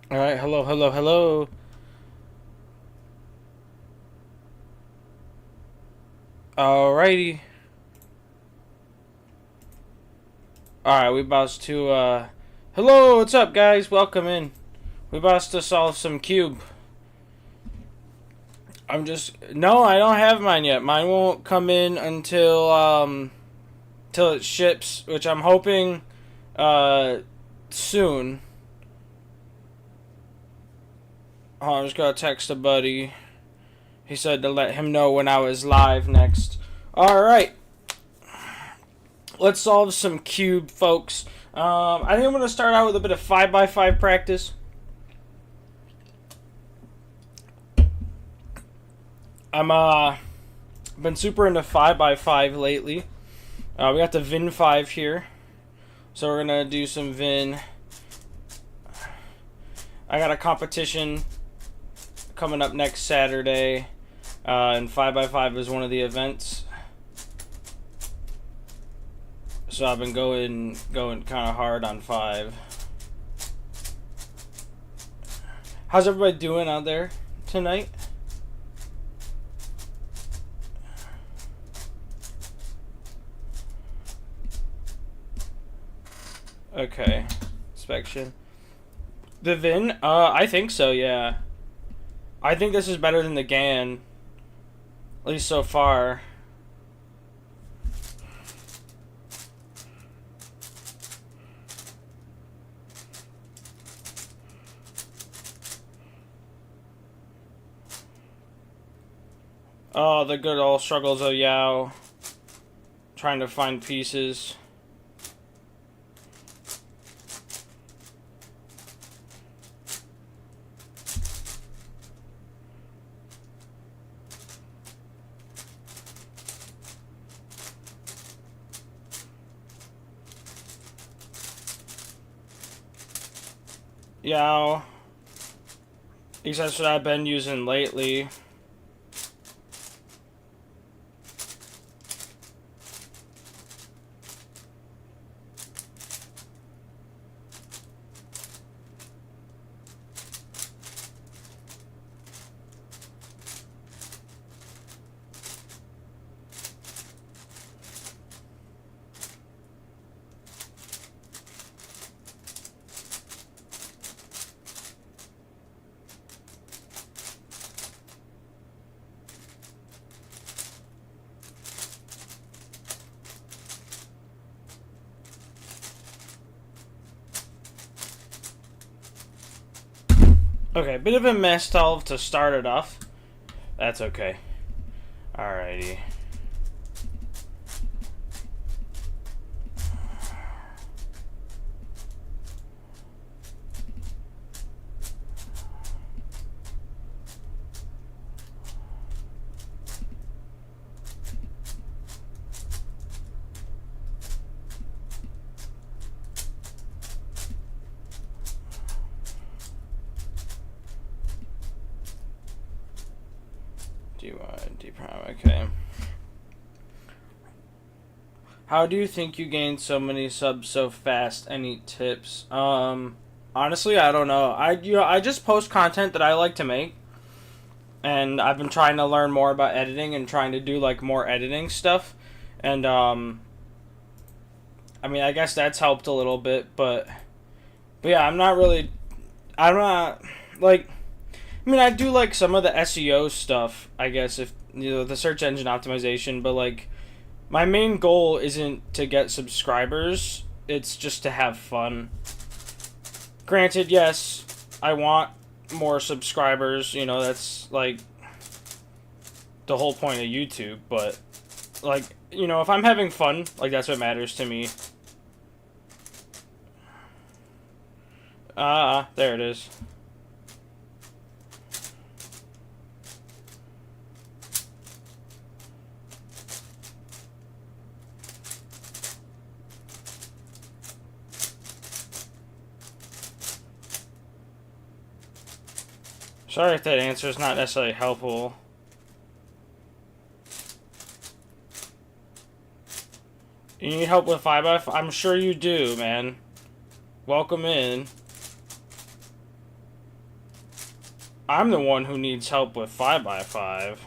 All right, hello, hello, hello. Alrighty. All right, we about to. Hello, what's up, guys? Welcome in. We about to solve some cube. I'm just no, I don't have mine yet. Mine won't come in until till it ships, which I'm hoping soon. Oh, I'm just gonna text a buddy. He said to let him know when I was live next. All right, let's solve some cube, folks. I think I'm gonna start out with a bit of 5x5 practice. I'm been super into 5x5 lately. We got the Vin 5 here, so we're gonna do some Vin. I got a competition coming up next Saturday, and 5x5 is one of the events. So I've been going kind of hard on 5. How's everybody doing out there tonight? Okay, inspection. The Vin? I think so, yeah. I think this is better than the GAN. At least so far. Oh, the good old struggles of Yao. Trying to find pieces. Yao. These that's what I've been using lately. Okay, bit of a mess to start it off. That's okay. Alrighty. D prime, okay. How do you think you gained so many subs so fast? Any tips? Honestly, I don't know. I just post content that I like to make, and I've been trying to learn more about editing and trying to do like more editing stuff, and I mean, I guess that's helped a little bit, but yeah, I'm not like. I mean, I do like some of the SEO stuff, I guess, if the search engine optimization, but like my main goal isn't to get subscribers, it's just to have fun. Granted, yes, I want more subscribers, that's like the whole point of YouTube, but like, if I'm having fun, like that's what matters to me. There it is. Sorry if that answer is not necessarily helpful. You need help with 5x5? I'm sure you do, man. Welcome in. I'm the one who needs help with 5x5.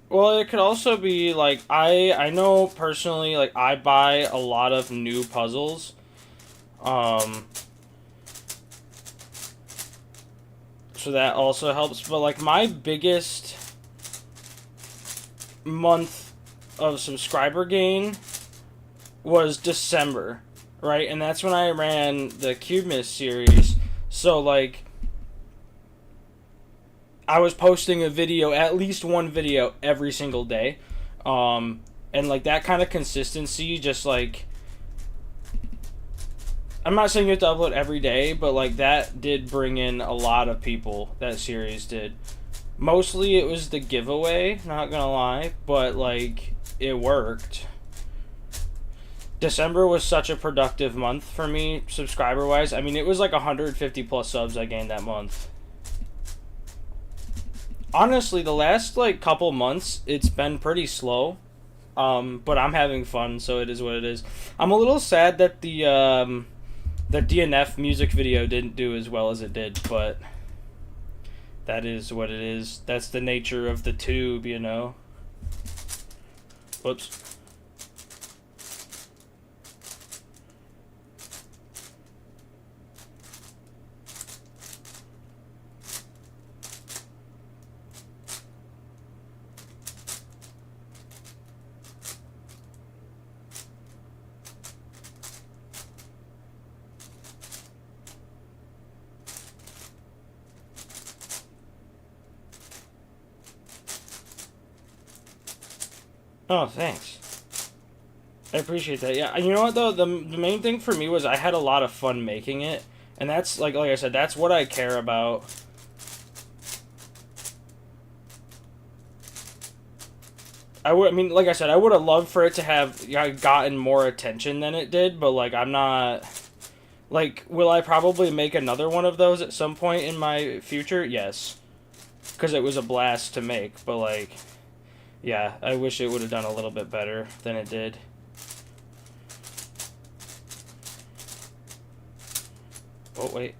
Well, it could also be like I know personally, like I buy a lot of new puzzles. Um so that also helps, but like my biggest month of subscriber gain was December, right? And that's when I ran the Cubemist series. So like I was posting a video, at least one video every single day. And like that kind of consistency, just like, I'm not saying you have to upload every day, but like that did bring in a lot of people. That series did. Mostly it was the giveaway, not gonna lie, but like it worked. December was such a productive month for me, subscriber wise. I mean, it was like 150 plus subs I gained that month. Honestly, the last like couple months, it's been pretty slow. But I'm having fun, so it is what it is. I'm a little sad that the DNF music video didn't do as well as it did, but that is what it is. That's the nature of the tube, you know. Whoops. Oh, thanks. I appreciate that. Yeah, you know what though? The main thing for me was I had a lot of fun making it, and that's like I said, that's what I care about. I mean, like I said, I would have loved for it to have gotten more attention than it did, but like I'm not. Like, will I probably make another one of those at some point in my future? Yes, because it was a blast to make. But like, yeah, I wish it would have done a little bit better than it did. Oh wait,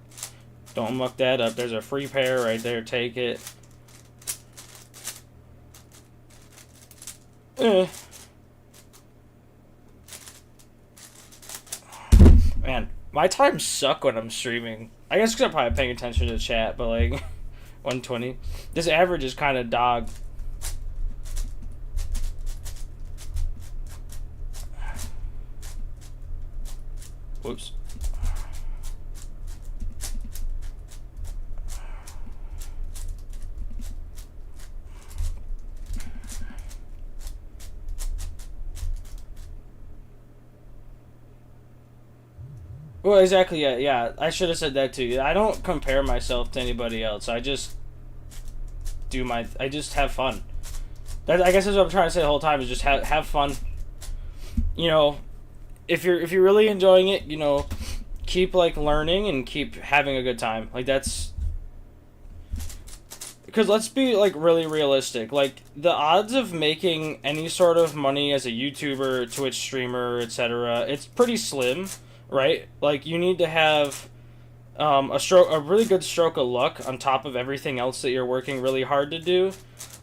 don't muck that up. There's a free pair right there. Take it. Eh. Man, my times suck when I'm streaming. I guess because I'm probably paying attention to chat, but like 120. This average is kind of dog. Whoops. Well, exactly. Yeah, yeah. I should have said that too. I don't compare myself to anybody else. I just do my. I just have fun. That, I guess that's what I'm trying to say the whole time, is just have fun. You know, if you're really enjoying it, you know, keep like learning and keep having a good time. Like that's because let's be like really realistic. Like the odds of making any sort of money as a YouTuber, Twitch streamer, etc., it's pretty slim, right? Like you need to have a really good stroke of luck on top of everything else that you're working really hard to do.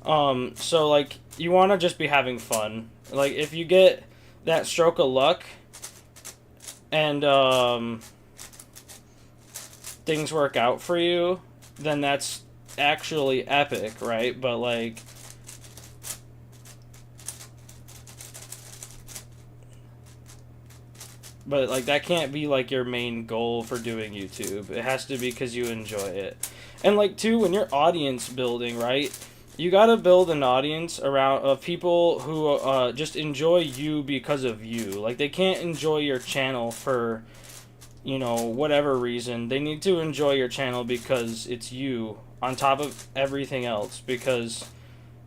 So like you want to just be having fun. Like if you get that stroke of luck and things work out for you, then that's actually epic, right? But like that can't be like your main goal for doing YouTube. It has to be because you enjoy it. And like too, when you're audience building, right, you gotta build an audience around of people who just enjoy you because of you. Like they can't enjoy your channel for, you know, whatever reason. They need to enjoy your channel because it's you on top of everything else, because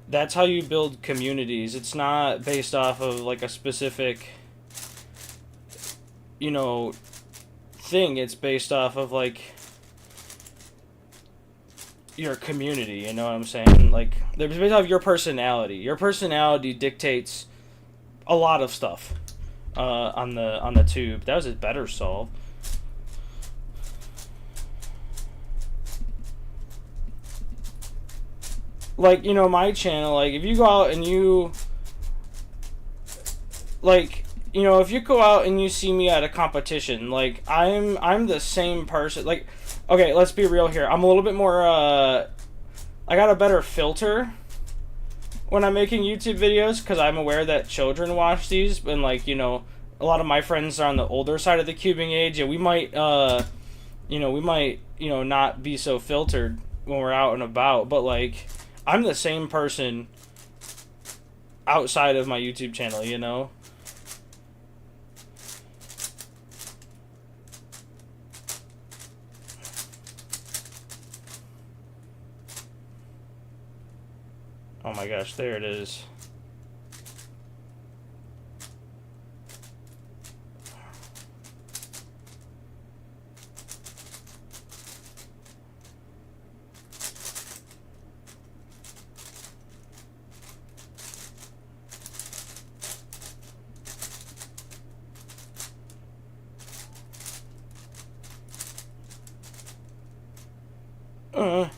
that's how you build communities. It's not based off of like a specific, you know, thing. It's based off of like your community, you know what I'm saying? Like, it's based off your personality. Your personality dictates a lot of stuff on the tube. That was a better solve. Like, you know, my channel, like, if you go out and you, like, you know, if you go out and you see me at a competition, like, I'm the same person. Like, okay, let's be real here. I'm a little bit more, I got a better filter when I'm making YouTube videos, because I'm aware that children watch these, and, like, you know, a lot of my friends are on the older side of the cubing age, and we might, not be so filtered when we're out and about, but, like, I'm the same person outside of my YouTube channel, you know? Oh my gosh, there it is. Uh.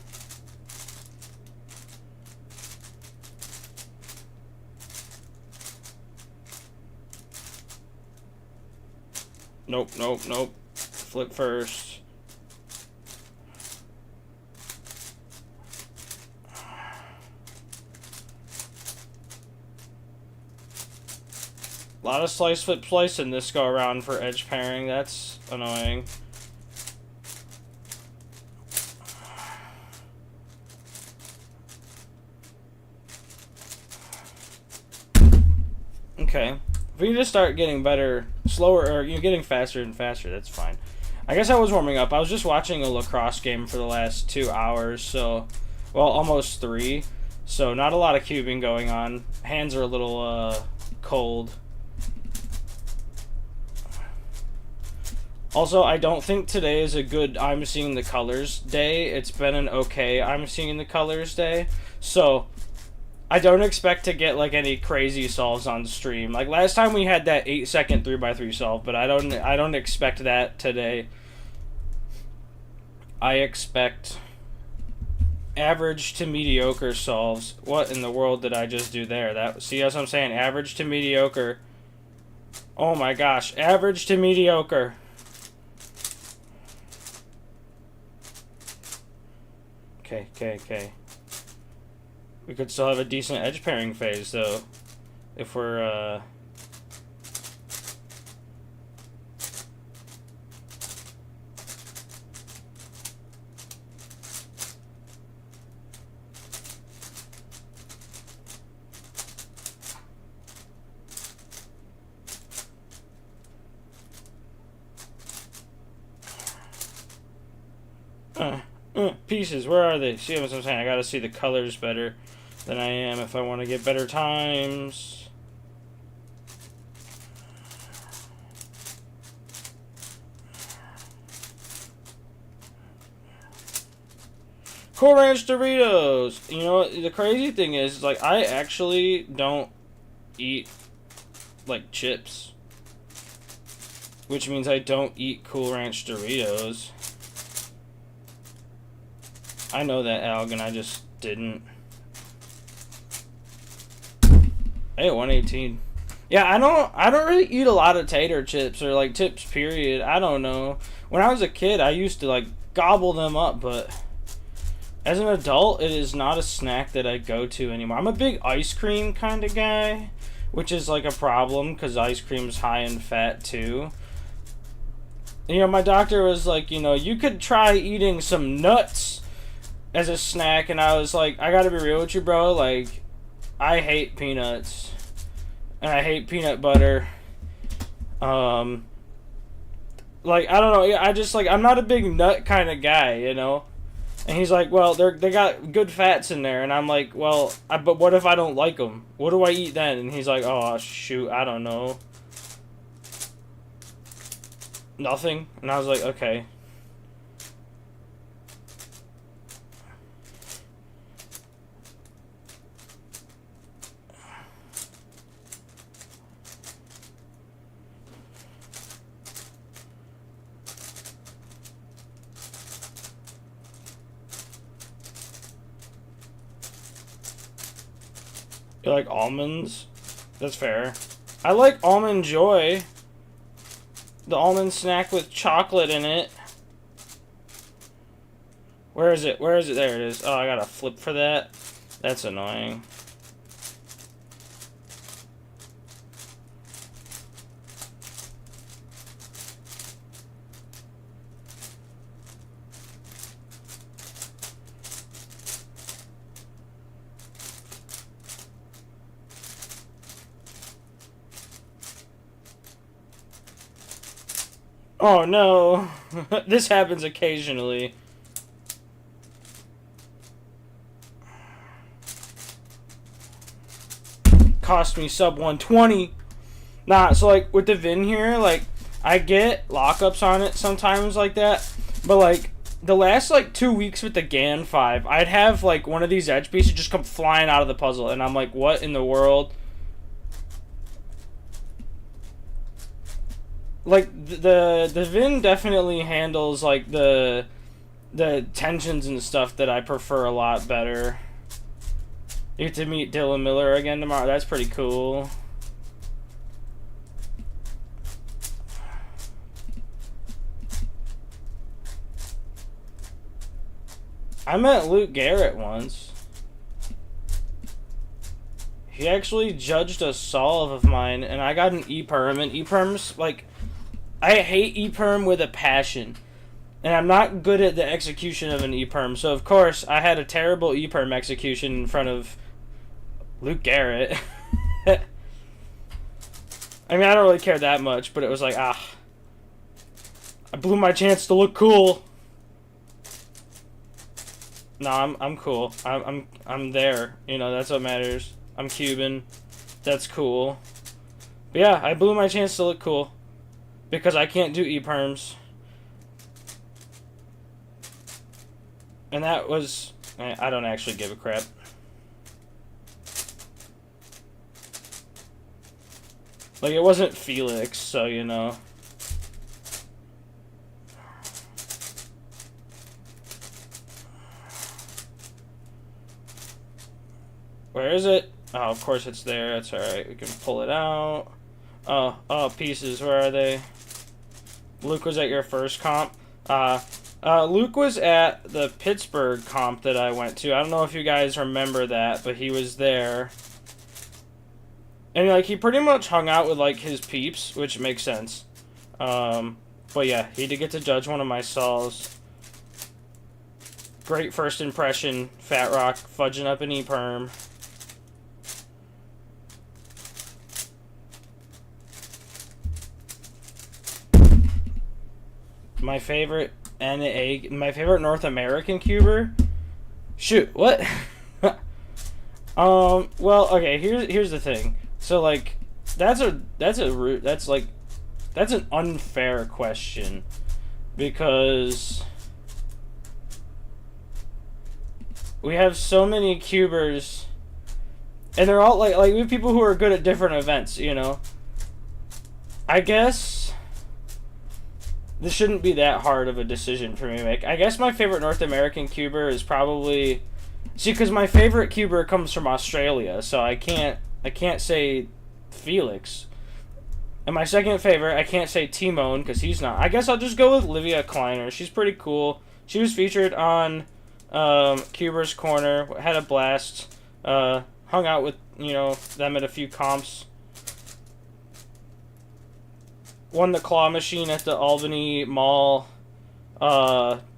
Nope, nope, nope. Flip first. A lot of slice, flip, slice in this go around for edge pairing. That's annoying. Okay. If we just start getting better, slower, or you're getting faster and faster, that's fine. I guess I was warming up. I was just watching a lacrosse game for the last 2 hours, so, well, almost 3. So not a lot of cubing going on. Hands are a little cold. Also, I don't think today is a good I'm seeing the colors day. It's been an okay I'm seeing the colors day. So I don't expect to get like any crazy solves on stream. Like last time we had that 8-second 3x3 solve, but I don't expect that today. I expect average to mediocre solves. What in the world did I just do there? That, see, that's what I'm saying, average to mediocre. Oh my gosh, average to mediocre. Okay. We could still have a decent edge pairing phase, though, if we're, pieces, where are they? See what I'm saying? I gotta see the colors better than I am if I want to get better times. Cool Ranch Doritos. You know, the crazy thing is, like, I actually don't eat, like, chips. Which means I don't eat Cool Ranch Doritos. I know that, Alg, and I just didn't. Hey, 118. Yeah, I don't really eat a lot of tater chips or like chips period. I don't know. When I was a kid, I used to like gobble them up, but as an adult, it is not a snack that I go to anymore. I'm a big ice cream kind of guy, which is like a problem because ice cream's high in fat too. You know, my doctor was like, you know, you could try eating some nuts as a snack, and I was like, I gotta be real with you, bro. Like, I hate peanuts, and I hate peanut butter. Like, I don't know. I just like, I'm not a big nut kind of guy, you know. And he's like, well, they got good fats in there, and I'm like, well, but what if I don't like them? What do I eat then? And he's like, oh shoot, I don't know. Nothing. And I was like, okay. You like almonds? That's fair. I like Almond Joy. The almond snack with chocolate in it. Where is it? Where is it? There it is. Oh, I gotta flip for that. That's annoying. Oh no. This happens occasionally. Cost me sub 120. Nah, so like with the VIN here, like I get lockups on it sometimes like that, but like the last like 2 weeks with the GAN 5, I'd have like one of these edge pieces just come flying out of the puzzle, and I'm like, what in the world? Like the VIN definitely handles like the tensions and stuff that I prefer a lot better. You get to meet Dylan Miller again tomorrow. That's pretty cool. I met Luke Garrett once. He actually judged a solve of mine, and I got an E-perm, and E-perms, like, I hate E-perm with a passion. And I'm not good at the execution of an E-perm, so of course, I had a terrible E-perm execution in front of Luke Garrett. I mean, I don't really care that much, but it was like, I blew my chance to look cool. No, I'm cool. I'm there. You know, that's what matters. I'm Cuban. That's cool. But yeah, I blew my chance to look cool because I can't do E-perms. And that was... I don't actually give a crap. Like, it wasn't Felix, so, you know. Where is it? Oh, of course it's there. That's alright. We can pull it out. Oh, pieces. Where are they? Luke was at your first comp. Luke was at the Pittsburgh comp that I went to. I don't know if you guys remember that, but he was there. And, like, he pretty much hung out with, like, his peeps, which makes sense. But, yeah, he did get to judge one of my sols. Great first impression, Fat Rock, fudging up an E-perm. My favorite my favorite North American cuber? Shoot, what? Well, okay, here's the thing. So, like, that's an unfair question because we have so many cubers and they're all like we have people who are good at different events, you know. I guess this shouldn't be that hard of a decision for me to make. I guess my favorite North American cuber is probably... See, because my favorite cuber comes from Australia, so I can't say Felix. And my second favorite, I can't say Timon, because he's not. I guess I'll just go with Livia Kleiner. She's pretty cool. She was featured on Cuber's Corner, had a blast, hung out with, you know, them at a few comps. Won the claw machine at the Albany Mall,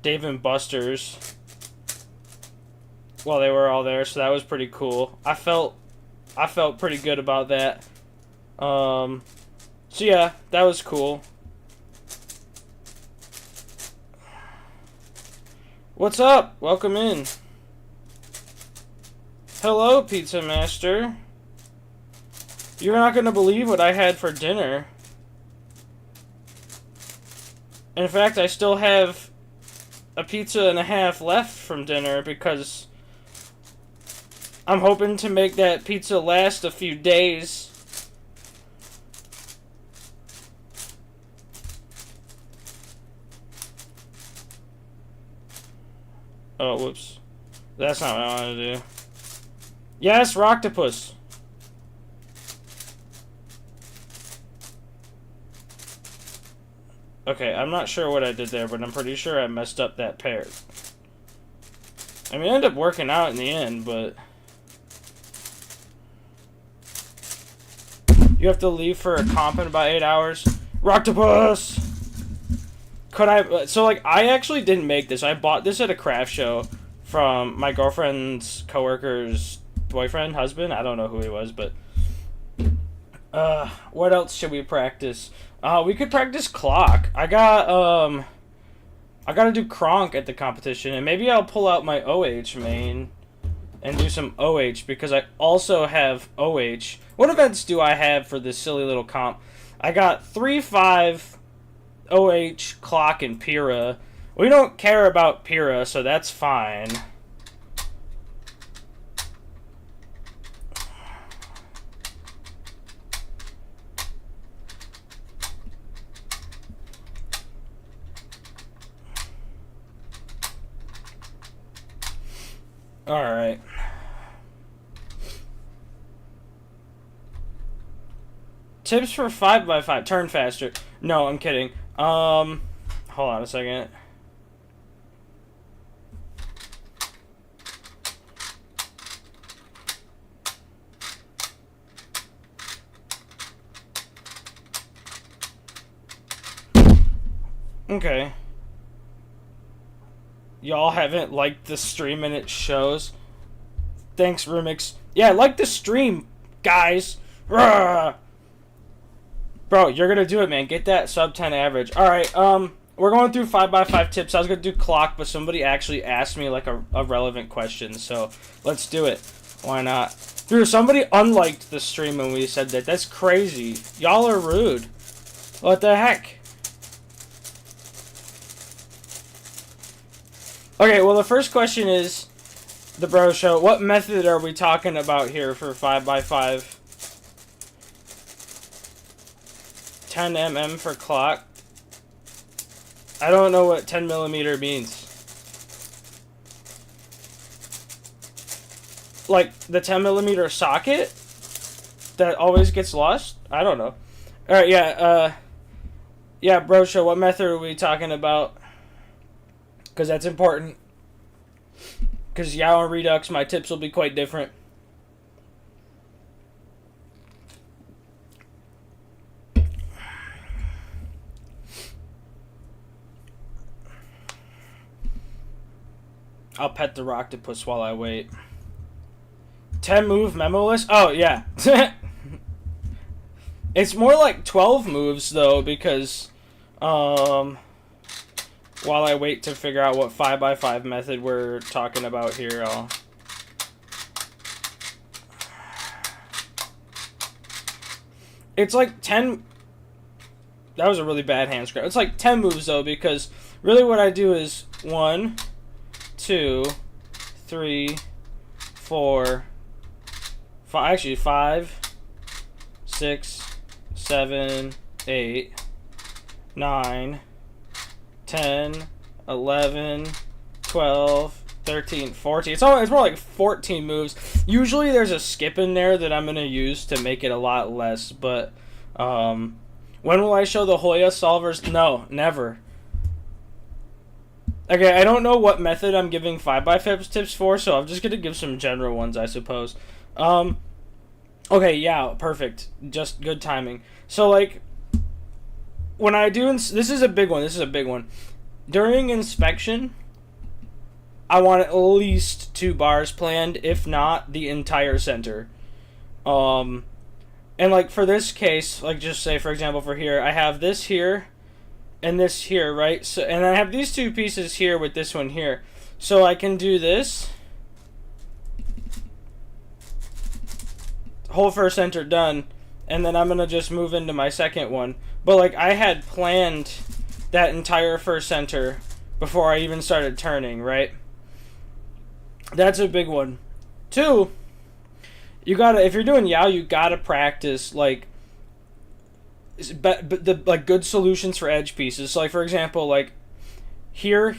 Dave and Buster's, while they were all there, so that was pretty cool. I felt pretty good about that. So yeah, that was cool. What's up? Welcome in. Hello, Pizza Master. You're not gonna believe what I had for dinner. In fact, I still have a pizza and a half left from dinner because I'm hoping to make that pizza last a few days. Oh, whoops. That's not what I wanted to do. Yes, Rocktopus. Okay, I'm not sure what I did there, but I'm pretty sure I messed up that pair. I mean, I ended up working out in the end, but... You have to leave for a comp in about 8 hours. Rocktopus! Could I... So, like, I actually didn't make this. I bought this at a craft show from my girlfriend's coworker's boyfriend, husband. I don't know who he was, but... what else should we practice? We could practice clock. I gotta do Kronk at the competition, and maybe I'll pull out my OH main and do some OH, because I also have OH. What events do I have for this silly little comp? I got 3-5, OH, clock, and Pyrrha. We don't care about Pyrrha, so that's fine. Alright. Tips for 5x5. Turn faster. No, I'm kidding. Hold on a second. Okay. Y'all haven't liked the stream and it shows. Thanks, Rubik. Yeah, like the stream, guys. Rah! Bro, you're gonna do it, man. Get that sub 10 average. Alright, we're going through 5x5 tips. I was gonna do clock, but somebody actually asked me like a relevant question, so let's do it. Why not? Dude, somebody unliked the stream when we said that. That's crazy. Y'all are rude. What the heck? Okay, well, the first question is, the bro show, what method are we talking about here for 5x5? 10 mm for clock. I don't know what 10 millimeter means. Like the 10 millimeter socket that always gets lost? I don't know. Alright, yeah, bro show, what method are we talking about? Because that's important. Because Yao and Redux, my tips will be quite different. I'll pet the Rocktopus while I wait. 10 move memo list? Oh, yeah. It's more like 12 moves, though, because while I wait to figure out what 5x5 method we're talking about here, It's like 10... That was a really bad hand scrap. It's like 10 moves, though, because really what I do is 1, 2, 3, 4, 5, actually 5, 6, 7, 8, 9, 10, 11, 12, 13, 14. It's more like 14 moves. Usually there's a skip in there that I'm going to use to make it a lot less, but when will I show the Hoya solvers? No, never. Okay, I don't know what method I'm giving 5x5 tips for, so I'm just going to give some general ones, I suppose. Okay, yeah, perfect. Just good timing. So, like, when I do... This is a big one. During inspection, I want at least 2 bars planned, if not the entire center. And, like, for this case, like, just say, for example, for here, I have this here and this here, right? So, and I have these 2 pieces here with this one here. So I can do this. Whole first center done. And then I'm going to just move into my second one. But, like, I had planned that entire first center before I even started turning, right? That's a big one. 2, you gotta, if you're doing Yao, you gotta practice, like, good solutions for edge pieces. So, like, for example, like, here,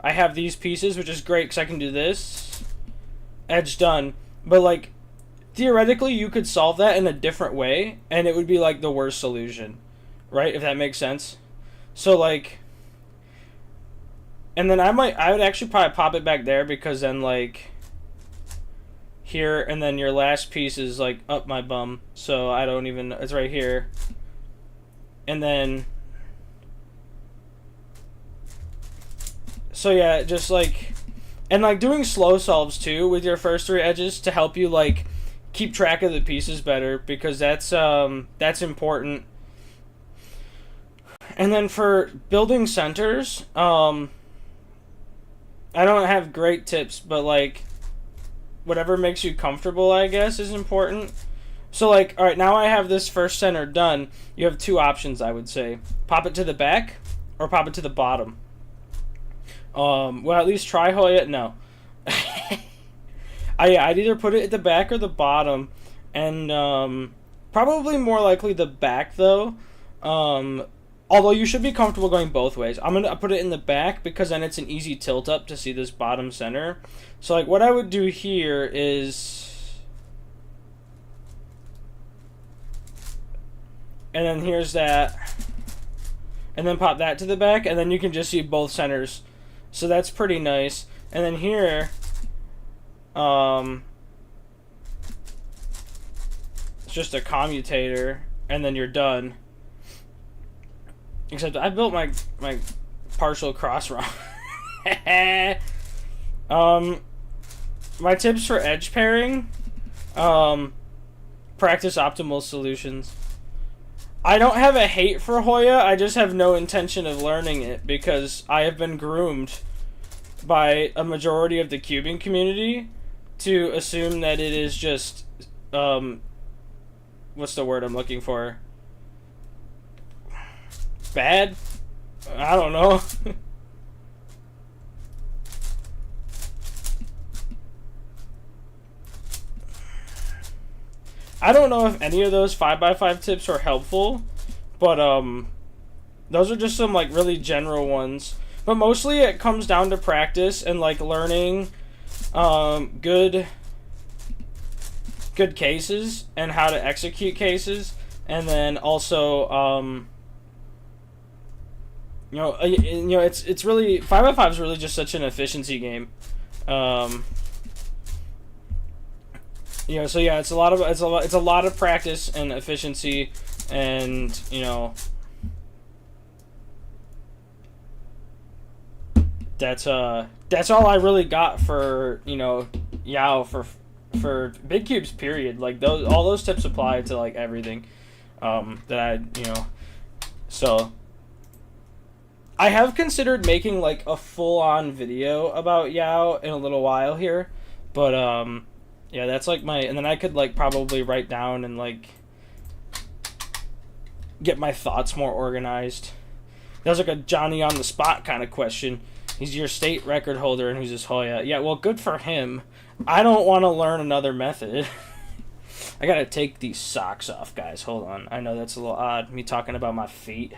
I have these pieces, which is great because I can do this. Edge done. But, like, theoretically, you could solve that in a different way, and it would be, like, the worst solution. Right? If that makes sense. So like, and then I would actually probably pop it back there, because then like here, and then your last piece is like up my bum, so I don't even, it's right here. And then, so yeah, just like, and like doing slow solves too with your first 3 edges to help you like keep track of the pieces better, because that's important. And then for building centers, I don't have great tips, but like whatever makes you comfortable, I guess, is important. So like, all right, now I have this first center done. You have 2 options, I would say: pop it to the back or pop it to the bottom. Well, at least try Hoya. No. I'd either put it at the back or the bottom, and probably more likely the back though. Although you should be comfortable going both ways. I'm gonna put it in the back because then it's an easy tilt up to see this bottom center. So like what I would do here is, and then here's that, and then pop that to the back, and then you can just see both centers. So that's pretty nice. And then here, it's just a commutator, and then you're done. Except I built my partial cross wrong. My tips for edge pairing: practice optimal solutions. I don't have a hate for Hoya, I just have no intention of learning it, because I have been groomed by a majority of the cubing community to assume that it is just, what's the word I'm looking for? Bad? I don't know. I don't know if any of those 5x5 tips are helpful, but those are just some like really general ones. But mostly it comes down to practice and like learning good cases and how to execute cases, and then also it's really 5x5 is really just such an efficiency game. So yeah, it's a lot of practice and efficiency, and that's all I really got for Yao for big cubes, period. Like all those tips apply to like everything so I have considered making like a full-on video about Yao in a little while here, but yeah, that's like and then I could like probably write down and like get my thoughts more organized. That was like a Johnny on the spot kind of question. He's your state record holder, and who's his Hoya? Yeah, well, good for him. I don't want to learn another method. I gotta take these socks off, guys. Hold on. I know that's a little odd, me talking about my feet.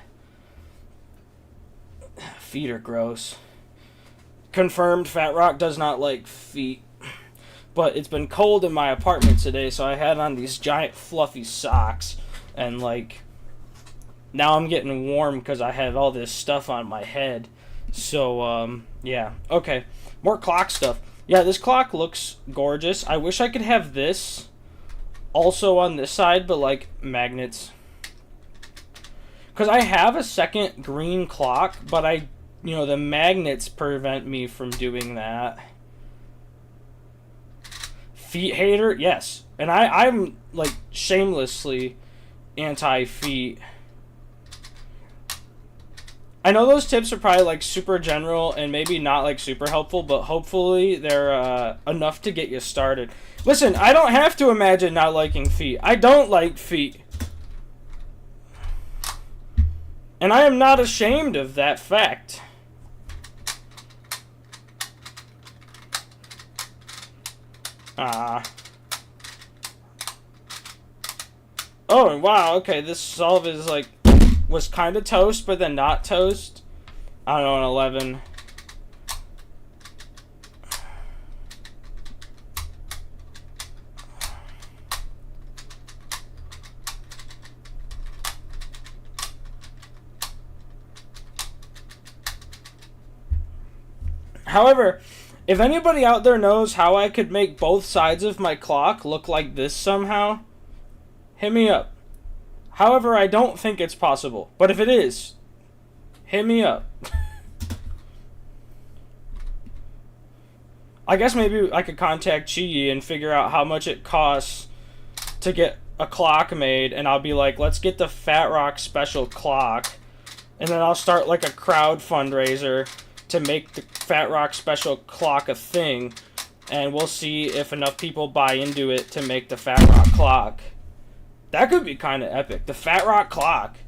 Feet are gross. Confirmed, Fat Rock does not like feet. But it's been cold in my apartment today, so I had on these giant fluffy socks, and like now I'm getting warm because I have all this stuff on my head. So yeah, okay, more clock stuff. Yeah, this clock looks gorgeous. I wish I could have this also on this side, but like magnets, because I have a second green clock, but the magnets prevent me from doing that. Feet hater? Yes. And I'm like shamelessly anti-feet. I know those tips are probably like super general and maybe not like super helpful, but hopefully they're enough to get you started. Listen, I don't have to imagine not liking feet. I don't like feet. And I am not ashamed of that fact. Oh, wow, okay, this solve is like, was kind of toast, but then not toast. I don't know, an 11. However, if anybody out there knows how I could make both sides of my clock look like this somehow, hit me up. However, I don't think it's possible. But if it is, hit me up. I guess maybe I could contact Chi and figure out how much it costs to get a clock made, and I'll be like, let's get the Fat Rock special clock, and then I'll start like a crowd fundraiser to make the Fat Rock special clock a thing, and we'll see if enough people buy into it to make the Fat Rock clock. That could be kind of epic. The Fat Rock clock.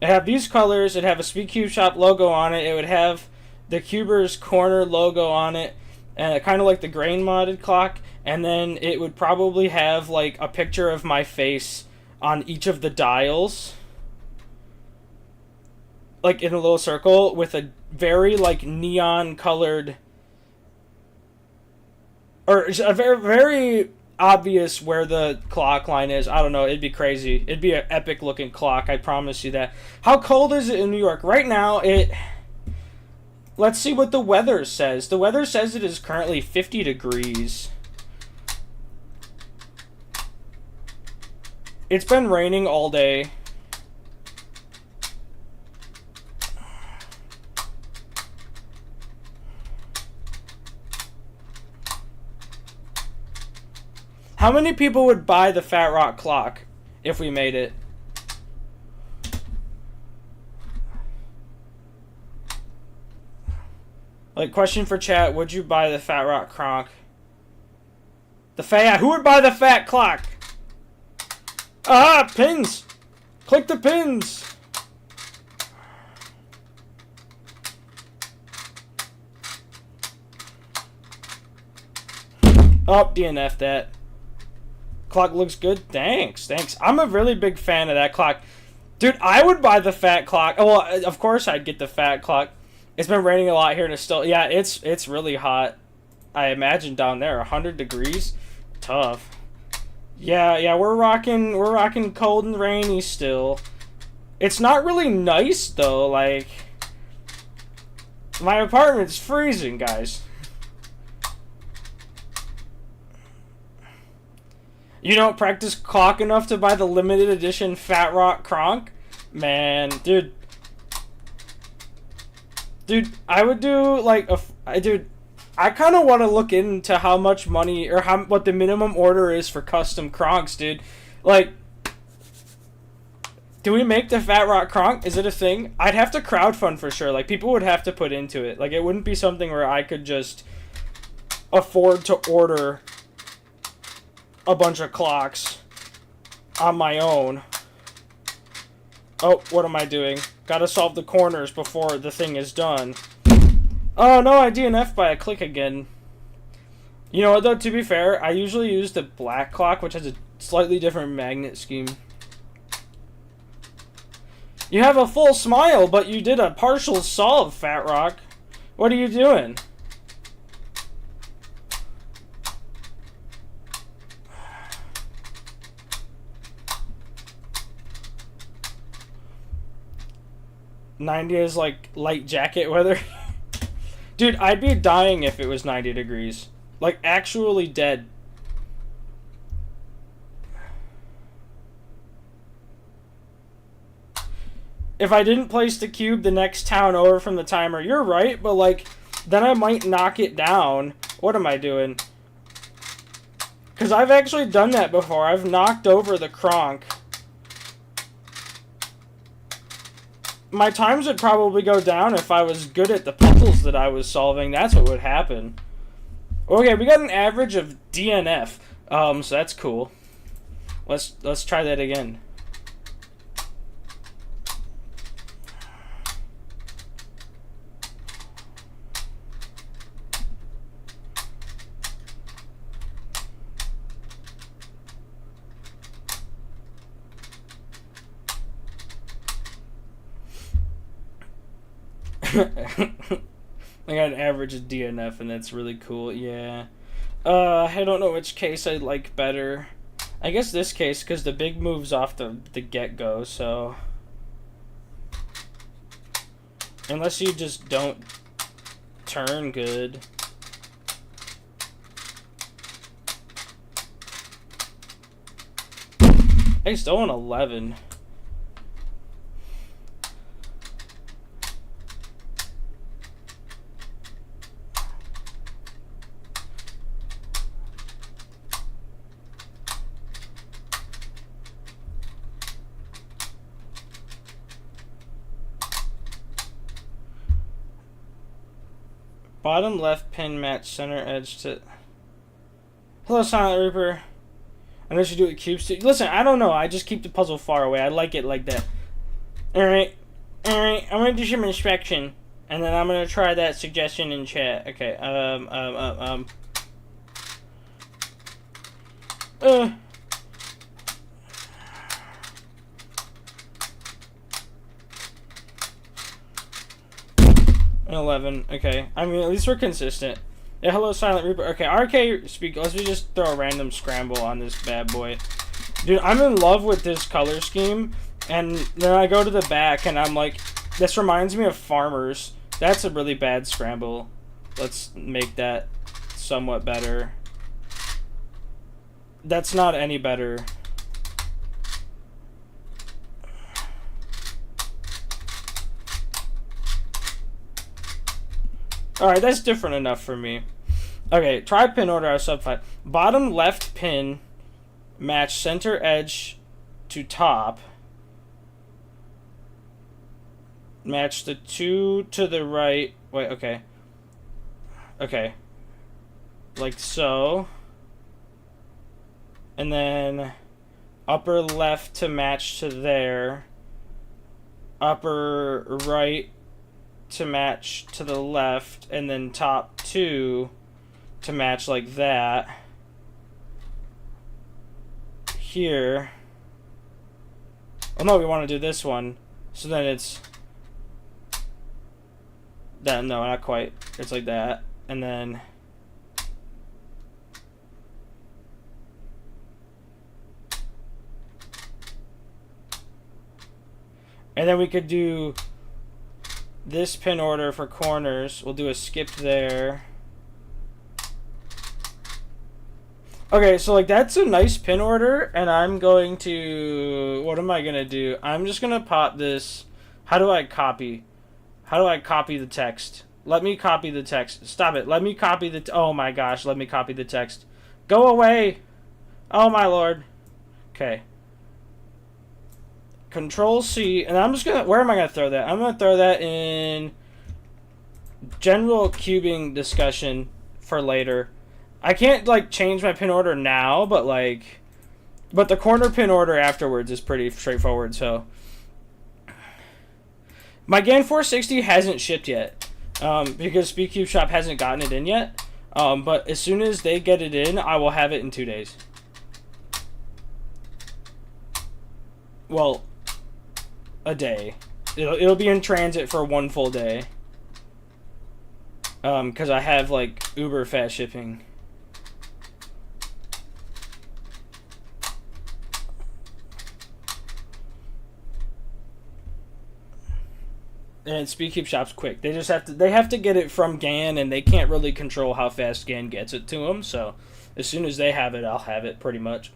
It'd have these colors, it'd have a Speed Cube Shop logo on it, it would have the Cubers Corner logo on it, and kind of like the grain modded clock, and then it would probably have like a picture of my face on each of the dials, like in a little circle with a very like neon colored, or a very very obvious where the clock line is. I don't know, it'd be crazy. It'd be an epic looking clock, I promise you that. How cold is it in New York right now? Let's see what the weather says. The weather says it is currently 50 degrees. It's been raining all day. How many people would buy the Fat Rock clock if we made it? Like, question for chat, would you buy the Fat Rock clock? Who would buy the fat clock? Ah, pins! Click the pins! Oh, DNF that. Clock looks good. Thanks. I'm a really big fan of that clock. Dude, I would buy the fat clock. Oh, well, of course I'd get the fat clock. It's been raining a lot here and it's still... Yeah, it's really hot. I imagine down there. 100 degrees? Tough. Yeah, we're rocking cold and rainy still. It's not really nice, though. Like, my apartment's freezing, guys. You don't practice clock enough to buy the limited edition Fat Rock Kronk? Man, dude, I would do like I kind of want to look into how much money or what the minimum order is for custom Kronks, dude. Like, do we make the Fat Rock Kronk? Is it a thing? I'd have to crowdfund for sure. Like, people would have to put into it. Like, it wouldn't be something where I could just afford to order a bunch of clocks on my own. Oh, what am I doing? Gotta solve the corners before the thing is done. Oh no, I DNF'd by a click again. You know what though, to be fair, I usually use the black clock, which has a slightly different magnet scheme. You have a full smile, but you did a partial solve, Fat Rock. What are you doing? '90 is like light jacket weather. Dude, I'd be dying if it was 90 degrees. Like, actually dead. If I didn't place the cube the next town over from the timer, you're right, but like, then I might knock it down. What am I doing? Because I've actually done that before. I've knocked over the Kronk. My times would probably go down if I was good at the puzzles that I was solving. That's what would happen. Okay, we got an average of DNF. So that's cool. Let's try that again. I got an average of DNF, and that's really cool. Yeah. I don't know which case I like better. I guess this case, because the big move's off the get-go, so... Unless you just don't turn good. Hey, still an 11. Bottom left pin match center edge to... Hello, Silent Reaper. I know you do it with cubes too. Listen, I don't know. I just keep the puzzle far away. I like it like that. Alright. Alright. I'm going to do some inspection. And then I'm going to try that suggestion in chat. Okay. 11. Okay. I mean, at least we're consistent. Yeah, hello, Silent Reaper. Okay, RK speak. Let's just throw a random scramble on this bad boy. Dude, I'm in love with this color scheme. And then I go to the back and I'm like, this reminds me of Farmers. That's a really bad scramble. Let's make that somewhat better. That's not any better. Alright, that's different enough for me. Okay, try pin order out of sub 5. Bottom left pin match center edge to top. Match the 2 to the right. Wait, okay. Okay. Like so. And then upper left to match to there. Upper right to match to the left. And then top 2 to match like that. Here. Oh no, we want to do this one. So then it's... that, no, not quite. It's like that. And then... and then we could do this pin order for corners. We'll do a skip there. Okay, so like that's a nice pin order, and I'm going to... what am I going to do? I'm just going to pop this... how do I copy? How do I copy the text? Let me copy the text. Stop it. Let me copy the... oh my gosh, let me copy the text. Go away! Oh my lord. Okay. Control C, and I'm just going to... where am I going to throw that? I'm going to throw that in general cubing discussion for later. I can't, like, change my pin order now, but, like... but the corner pin order afterwards is pretty straightforward, so... my GAN 460 hasn't shipped yet, because Speedcube Shop hasn't gotten it in yet. But as soon as they get it in, I will have it in 2 days. Well, a day. It'll be in transit for 1 full day. Because I have, like, uber fast shipping. And Speedcube Shop's quick. They just have to get it from GAN, and they can't really control how fast GAN gets it to them. So as soon as they have it, I'll have it pretty much.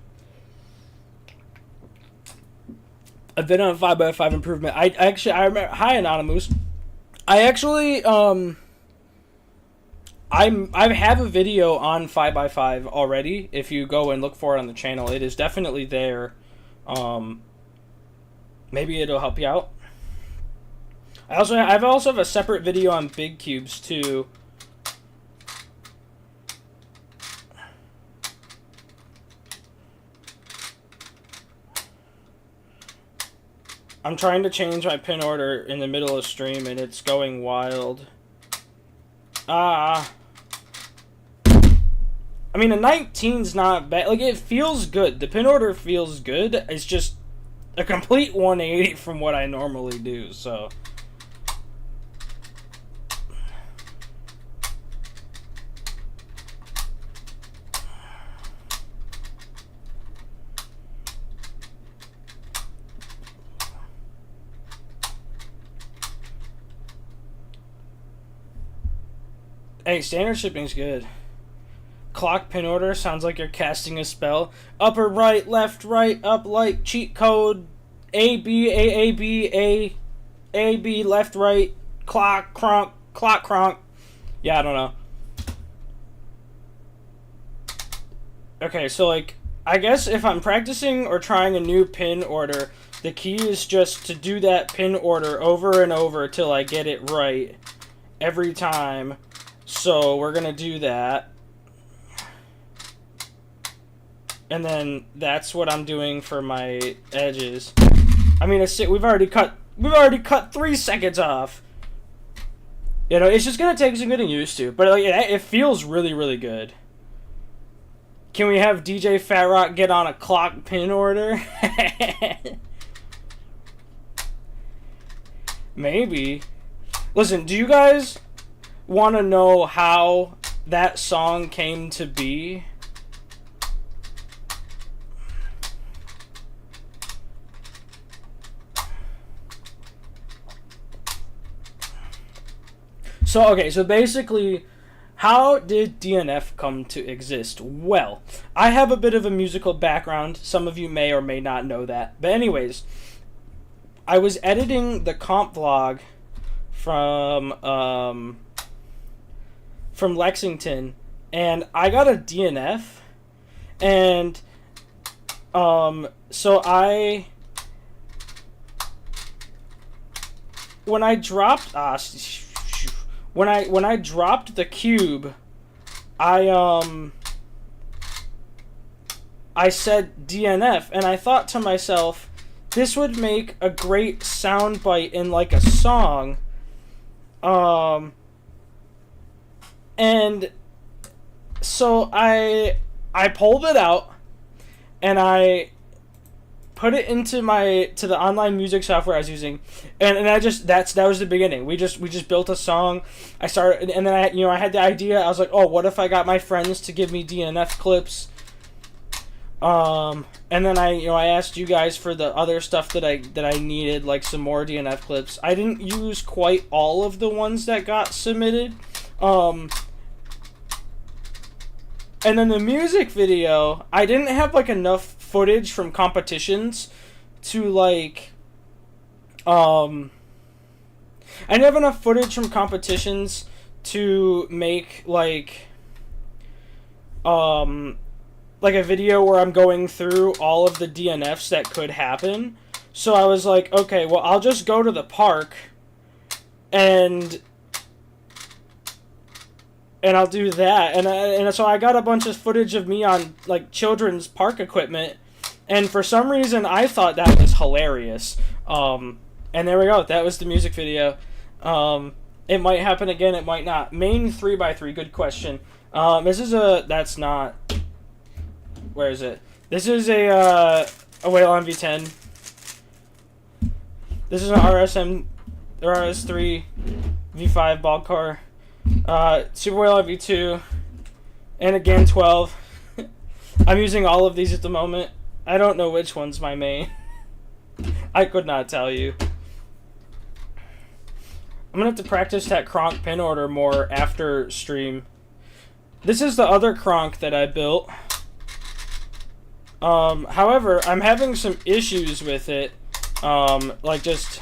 I've been on 5x5 improvement. I remember. Hi, Anonymous. I actually I have a video on 5x5 already. If you go and look for it on the channel, it is definitely there. Maybe it'll help you out. I also have a separate video on big cubes too. I'm trying to change my pin order in the middle of stream and it's going wild. I mean, a 19's not bad. Like, it feels good. The pin order feels good. It's just a complete 180 from what I normally do, so... Hey, standard shipping's good. Clock pin order sounds like you're casting a spell. Upper right, left right, up like cheat code. A B A A B A B left right clock cronk. Yeah, I don't know. Okay, so like I guess if I'm practicing or trying a new pin order, the key is just to do that pin order over and over till I get it right every time. So we're gonna do that. And then that's what I'm doing for my edges. I mean, we've already cut 3 seconds off. You know, it's just gonna take some getting used to, but like it feels really, really good. Can we have DJ Fat Rock get on a clock pin order? Maybe. Listen, do you guys want to know how that song came to be? So, okay, so basically, how did DNF come to exist? Well, I have a bit of a musical background. Some of you may or may not know that. But anyways, I was editing the comp vlog from Lexington, and I got a DNF, and so when I dropped when I dropped the cube, I said DNF, and I thought to myself, this would make a great soundbite in like a song. And so I pulled it out and I put it into the online music software I was using, and that was the beginning. We just built a song. I started, and then I had the idea. I was like, oh, what if I got my friends to give me DNF clips? And then I asked you guys for the other stuff that I needed, like some more DNF clips. I didn't use quite all of the ones that got submitted. And then the music video, I didn't have like enough footage from competitions to like I didn't have enough footage from competitions to make like a video where I'm going through all of the DNFs that could happen. So I was like, okay, well, I'll just go to the park and I'll do that. And so I got a bunch of footage of me on like children's park equipment, and for some reason I thought that was hilarious. And there we go. That was the music video. It might happen again, it might not. Main 3x3, good question. That's not... Where is it? This is a Whale MV10. This is an RS3 V5 ball car. Super Whale MV2. And a GAN 12. I'm using all of these at the moment. I don't know which one's my main. I could not tell you. I'm gonna have to practice that cronk pin order more after stream. This is the other cronk that I built. However, I'm having some issues with it. Like just...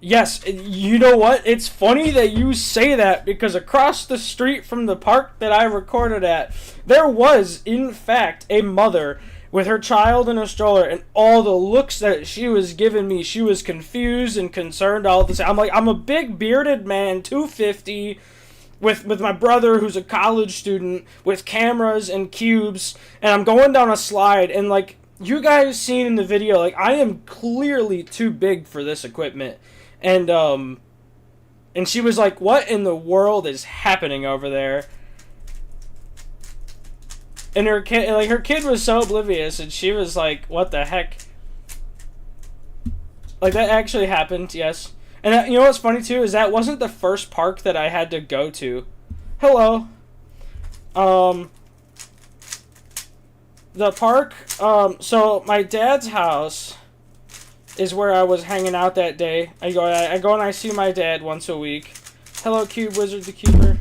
Yes, you know what? It's funny that you say that, because across the street from the park that I recorded at, there was, in fact, a mother with her child in a stroller, and all the looks that she was giving me, she was confused and concerned all this. I'm like, I'm a big bearded man, 250, with my brother who's a college student, with cameras and cubes, and I'm going down a slide, and like, you guys seen in the video, like, I am clearly too big for this equipment. And she was like, what in the world is happening over there? And her kid was so oblivious, and she was like, what the heck? Like, that actually happened, yes. And you know what's funny, too, is that wasn't the first park that I had to go to. Hello. The park, so my dad's house is where I was hanging out that day. I go and I see my dad once a week. Hello, Cube Wizard the Cuber.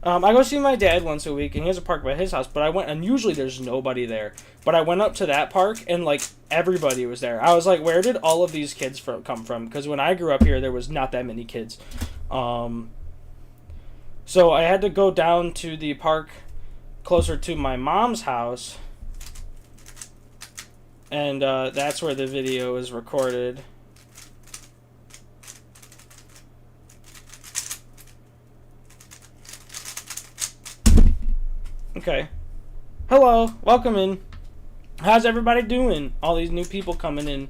I go see my dad once a week, and he has a park by his house, but I went, and usually there's nobody there. But I went up to that park, and, like, everybody was there. I was like, where did all of these kids come from? Because when I grew up here, there was not that many kids. So I had to go down to the park closer to my mom's house, and that's where the video is recorded. Okay. Hello. Welcome in. How's everybody doing? All these new people coming in.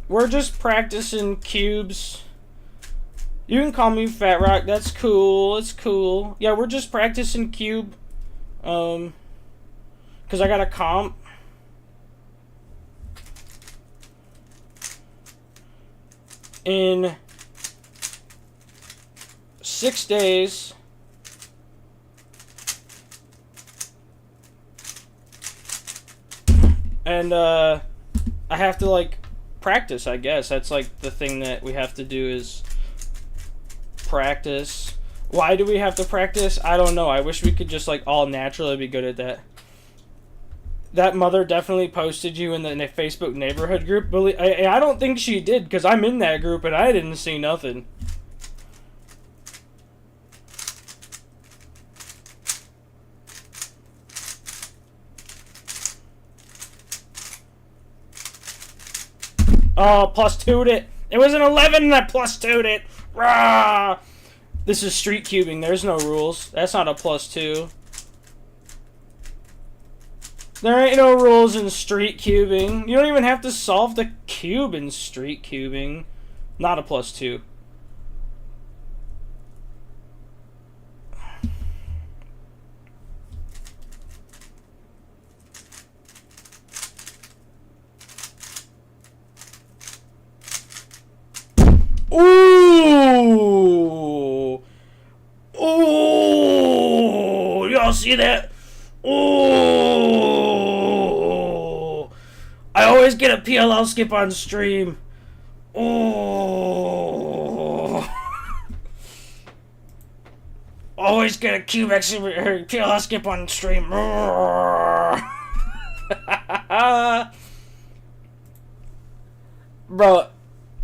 We're just practicing cubes. You can call me Fat Rock. That's cool. It's cool. Yeah, we're just practicing cube. Because I got a comp. In 6 days. And, I have to, like, practice, I guess. That's, like, the thing that we have to do is practice. Why do we have to practice? I don't know. I wish we could just, like, all naturally be good at that. That mother definitely posted you in the Facebook neighborhood group. But I don't think she did, because I'm in that group, and I didn't see nothing. Oh, plus 2'd it. It was an 11 and I plus 2'd it. Rah! This is street cubing. There's no rules. That's not a plus 2. There ain't no rules in street cubing. You don't even have to solve the cube in street cubing. Not a plus 2. Ooh! Ooh! Y'all see that? Ooh! I always get a PLL skip on stream. Ooh! Always get a cube PLL skip on stream. Bro,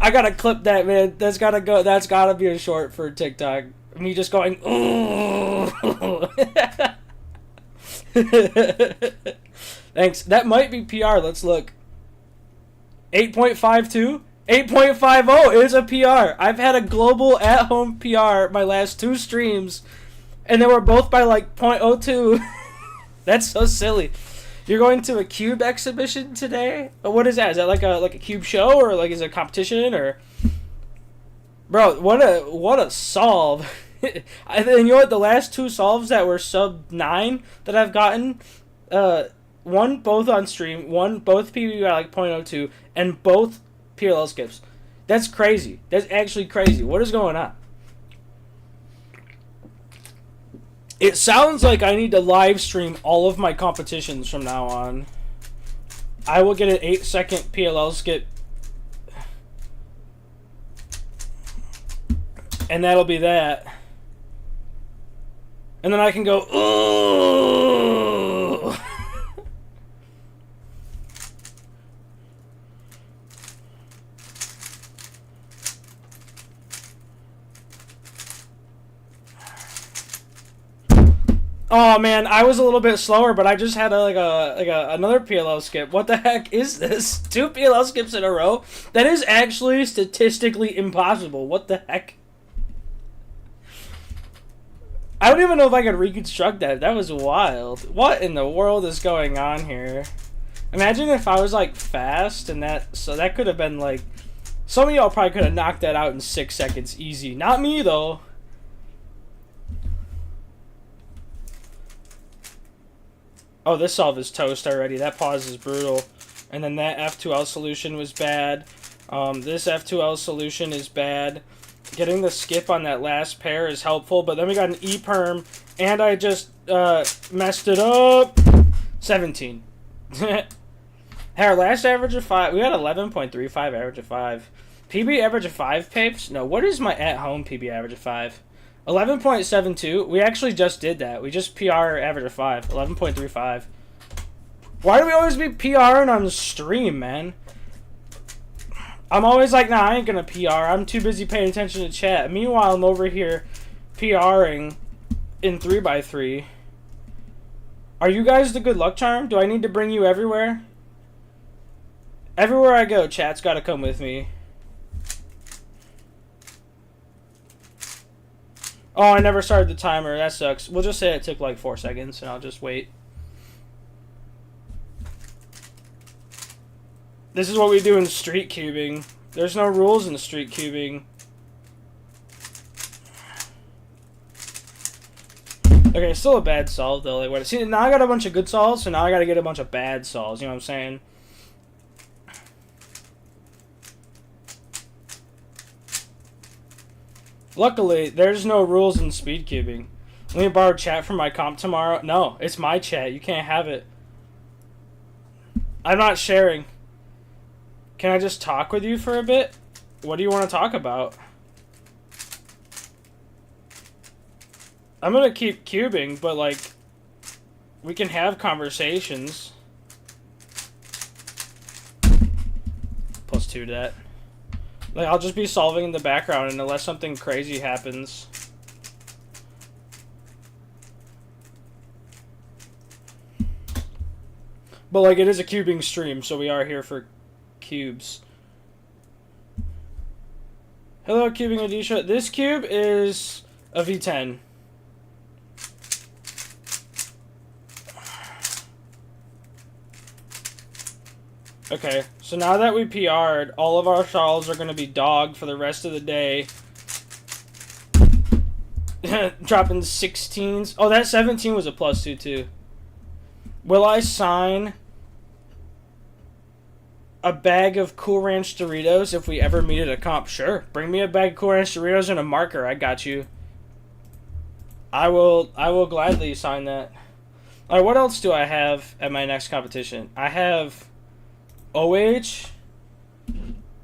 I gotta clip that, man. That's gotta go. That's gotta be a short for TikTok. Me just going, ooh. Thanks. That might be PR. Let's look. 8.52? 8.50 is a PR. I've had a global at-home PR my last 2 streams, and they were both by like 0.02. That's so silly. You're going to a cube exhibition today? What is that? Is that like a cube show, or like is it a competition, or? Bro, what a solve. And you know what? The last 2 solves that were sub 9 that I've gotten, one both on stream, one both PB by like 0.02, and both PLL skips. That's crazy. That's actually crazy. What is going on? It sounds like I need to live stream all of my competitions from now on. I will get an 8-second PLL skip. And that'll be that. And then I can go, ooh! Oh man, I was a little bit slower, but I just had another PLL skip. What the heck is this? 2 PLL skips in a row? That is actually statistically impossible. What the heck? I don't even know if I could reconstruct that. That was wild. What in the world is going on here? Imagine if I was like fast and that could have been like, some of y'all probably could have knocked that out in 6 seconds easy. Not me though. Oh, this solve is toast already. That pause is brutal. And then that F2L solution was bad. This F2L solution is bad. Getting the skip on that last pair is helpful, but then we got an E-perm, and I just messed it up. 17. Hey, our last average of 5, we had 11.35 average of 5. PB average of 5, Papes? No, what is my at-home PB average of 5? 11.72. We actually just did that. We just PR average of 5. 11.35. Why do we always be PRing on the stream, man? I'm always like, nah, I ain't gonna PR. I'm too busy paying attention to chat. Meanwhile, I'm over here PRing in 3x3. Are you guys the good luck charm? Do I need to bring you everywhere? Everywhere I go, chat's gotta come with me. Oh, I never started the timer. That sucks. We'll just say it took like 4 seconds, and I'll just wait. This is what we do in street cubing. There's no rules in street cubing. Okay, still a bad solve though. Like, what? See, now I got a bunch of good solves, so now I gotta get a bunch of bad solves. You know what I'm saying? Luckily, there's no rules in speed cubing. Let me borrow chat from my comp tomorrow. No, it's my chat. You can't have it. I'm not sharing. Can I just talk with you for a bit? What do you want to talk about? I'm gonna keep cubing, but like, we can have conversations. +2 to that. Like, I'll just be solving in the background, and unless something crazy happens. But like, it is a cubing stream, so we are here for cubes. Hello, Cubing Adisha. This cube is a V10. Okay, so now that we PR'd, all of our solves are going to be dog for the rest of the day. Dropping 16s. Oh, that 17 was a +2 too. Will I sign a bag of Cool Ranch Doritos if we ever meet at a comp? Sure. Bring me a bag of Cool Ranch Doritos and a marker. I got you. I will gladly sign that. Alright, what else do I have at my next competition? I have OH.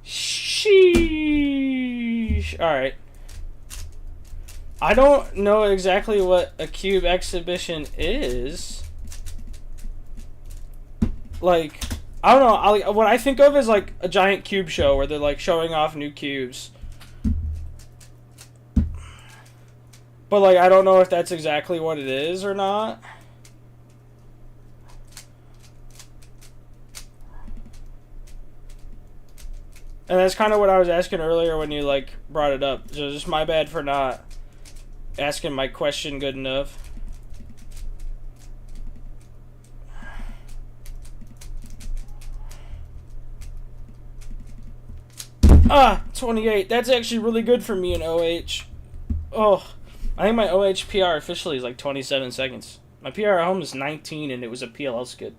Sheesh. Alright. I don't know exactly what a cube exhibition is. Like, I don't know. What I think of is like a giant cube show where they're like showing off new cubes. But like, I don't know if that's exactly what it is or not. And that's kind of what I was asking earlier when you like brought it up. So just my bad for not asking my question good enough. Ah, 28. That's actually really good for me in OH. Oh, I think my OH PR officially is like 27 seconds. My PR at home is 19 and it was a PLL skip.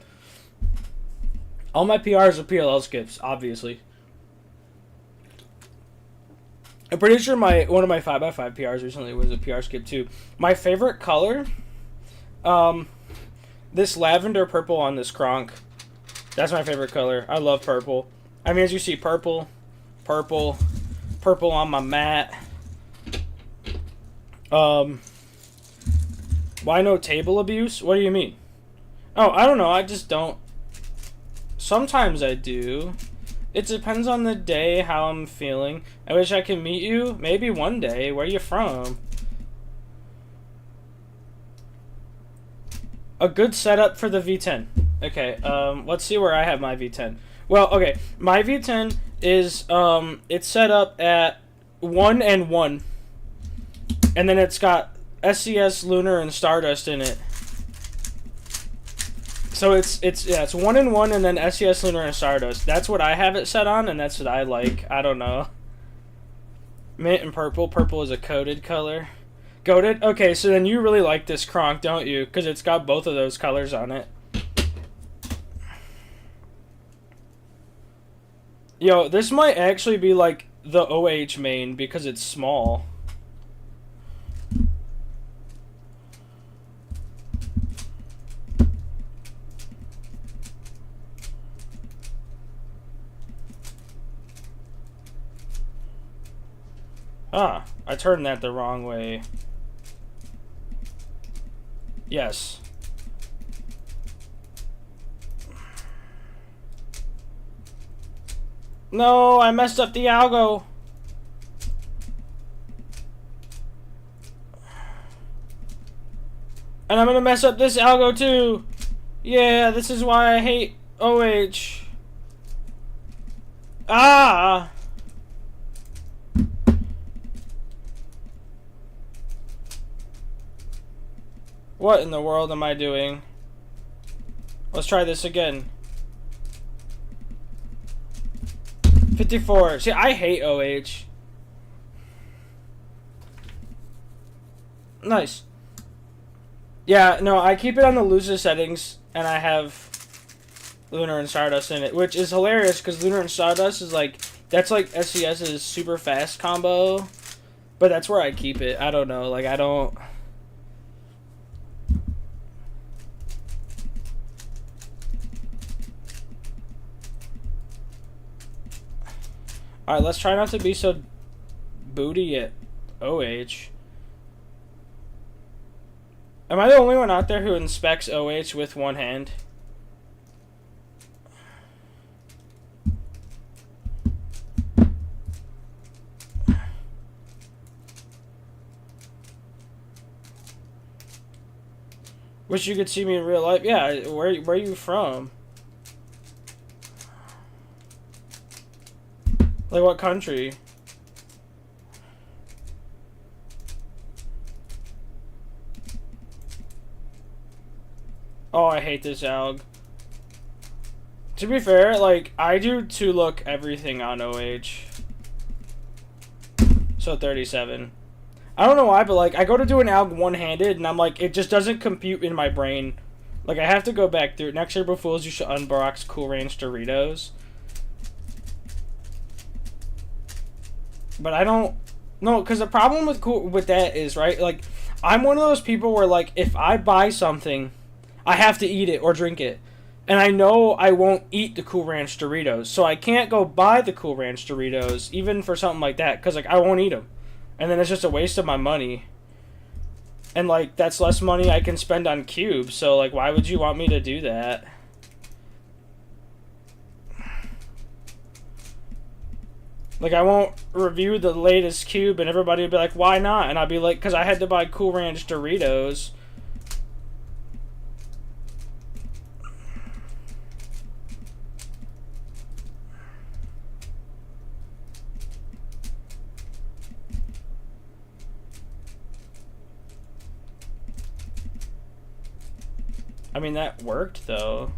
All my PRs are PLL skips, obviously. I'm pretty sure one of my 5x5 PRs recently was a PR skip too. My favorite color, this lavender purple on this Kronk. That's my favorite color. I love purple. I mean, as you see, purple on my mat. Why no table abuse? What do you mean? Oh, I don't know. I just don't. Sometimes I do. It depends on the day, how I'm feeling. I wish I could meet you. Maybe one day. Where are you from? A good setup for the V10. Okay, let's see where I have my V10. Well, okay, my V10 is, it's set up at 1 and 1. And then it's got SCS, Lunar, and Stardust in it. So it's 1 and 1 and then SCS, Lunar, and Stardust. That's what I have it set on, and that's what I like. I don't know. Mint and purple. Purple is a coded color. Goated? Okay, so then you really like this Kronk, don't you? Because it's got both of those colors on it. Yo, this might actually be like the OH main because it's small. Ah, I turned that the wrong way. Yes. No, I messed up the algo. And I'm gonna mess up this algo too. Yeah, this is why I hate OH. Ah! What in the world am I doing? Let's try this again. 54. See, I hate OH. Nice. Yeah, no, I keep it on the loser settings, and I have Lunar and Stardust in it, which is hilarious because Lunar and Stardust is like, that's like SCS's super fast combo, but that's where I keep it. I don't know, like, I don't. Alright, let's try not to be so booty at OH. Am I the only one out there who inspects OH with one hand? Wish you could see me in real life. Yeah, where are you from? Like, what country? Oh, I hate this alg. To be fair, like, I do to look everything on OH. So 37. I don't know why, but like, I go to do an alg one-handed, and I'm like, it just doesn't compute in my brain. Like, I have to go back through it. Next April Fools, you should unbox Cool Ranch Doritos. But I don't... No, because the problem with that is, right, like, I'm one of those people where, like, if I buy something, I have to eat it or drink it. And I know I won't eat the Cool Ranch Doritos. So I can't go buy the Cool Ranch Doritos, even for something like that, because, like, I won't eat them. And then it's just a waste of my money. And, like, that's less money I can spend on cubes. So, like, why would you want me to do that? Like, I won't review the latest cube, and everybody would be like, why not? And I'd be like, because I had to buy Cool Ranch Doritos. I mean, that worked, though.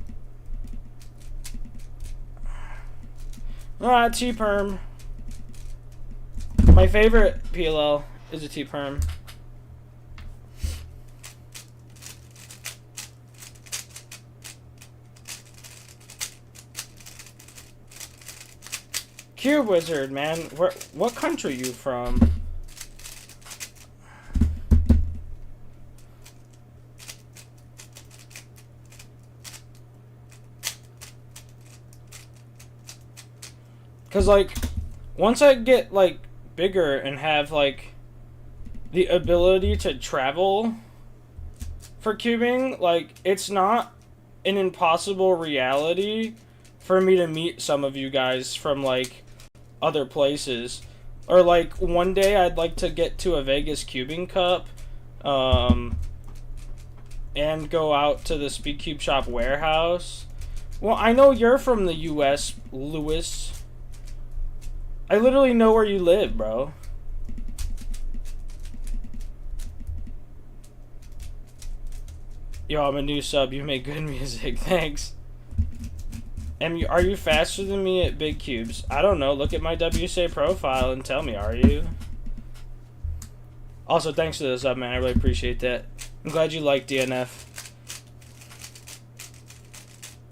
Ah, T-Perm. My favorite PLL is a T-Perm. Cube Wizard, man. What country are you from? Because, like, once I get, like, bigger and have, like, the ability to travel for cubing, like, it's not an impossible reality for me to meet some of you guys from, like, other places. Or, like, one day I'd like to get to a Vegas Cubing Cup, and go out to the Speed Cube Shop warehouse. Well, I know you're from the U.S., Lewis. I literally know where you live, bro. Yo, I'm a new sub. You make good music. Thanks. Are you faster than me at big cubes? I don't know. Look at my WSA profile and tell me, are you? Also, thanks for the sub, man. I really appreciate that. I'm glad you like DNF.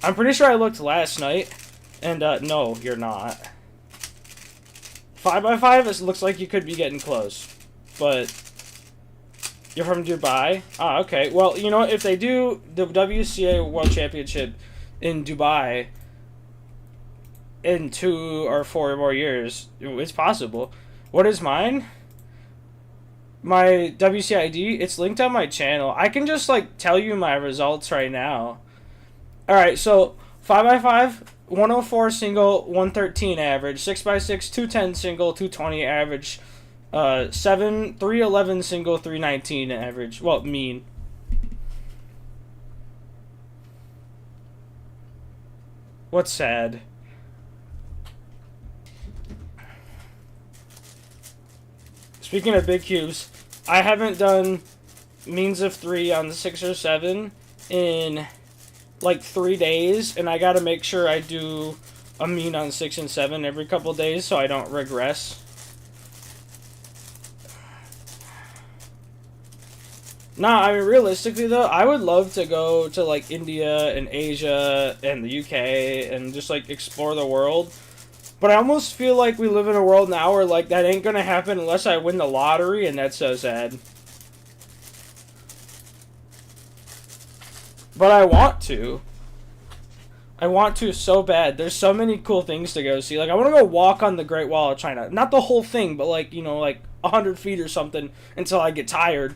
I'm pretty sure I looked last night, and no, you're not. 5x5, it looks like you could be getting close, but you're from Dubai? Ah, okay. Well, you know what? If they do the WCA World Championship in Dubai in 2 or 4 more years, it's possible. What is mine? My WCID, it's linked on my channel. I can just like tell you my results right now. All right, so 5x5, 104 single, 113 average. 6x6, 210 single, 220 average. 311 single, 319 average. Well, mean. What's sad? Speaking of big cubes, I haven't done means of 3 on the 6 or 7 in like 3 days, and I gotta make sure I do a mean on 6 and 7 every couple days so I don't regress. Nah, I mean, realistically though, I would love to go to like India and Asia and the UK and just like explore the world. But I almost feel like we live in a world now where like that ain't gonna happen unless I win the lottery, and that's so sad. But I want to. I want to so bad. There's so many cool things to go see. Like, I want to go walk on the Great Wall of China. Not the whole thing, but like, you know, like 100 feet or something until I get tired.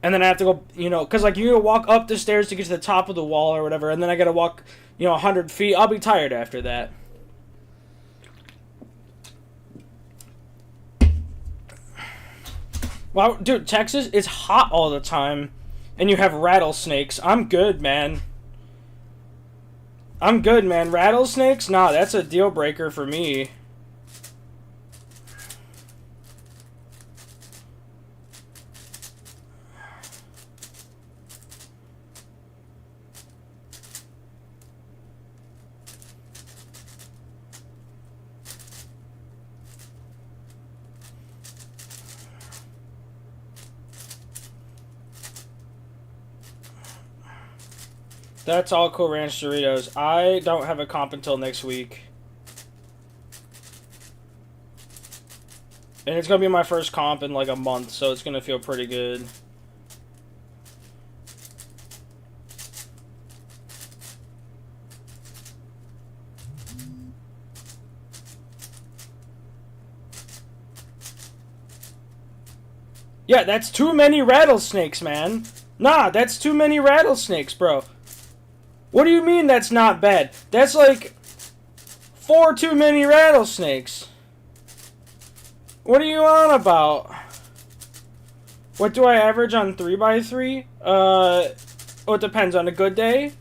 And then I have to go, you know, because like you gotta walk up the stairs to get to the top of the wall or whatever, and then I gotta walk, you know, 100 feet. I'll be tired after that. Wow, dude, Texas is hot all the time, and you have rattlesnakes. I'm good, man. I'm good, man. Rattlesnakes? Nah, that's a deal breaker for me. That's all Cool Ranch Doritos. I don't have a comp until next week. And it's going to be my first comp in like a month, so it's going to feel pretty good. Yeah, that's too many rattlesnakes, man. Nah, that's too many rattlesnakes, bro. What do you mean that's not bad? That's like 4 too many rattlesnakes. What are you on about? What do I average on 3x3? Well, it depends. On a good day,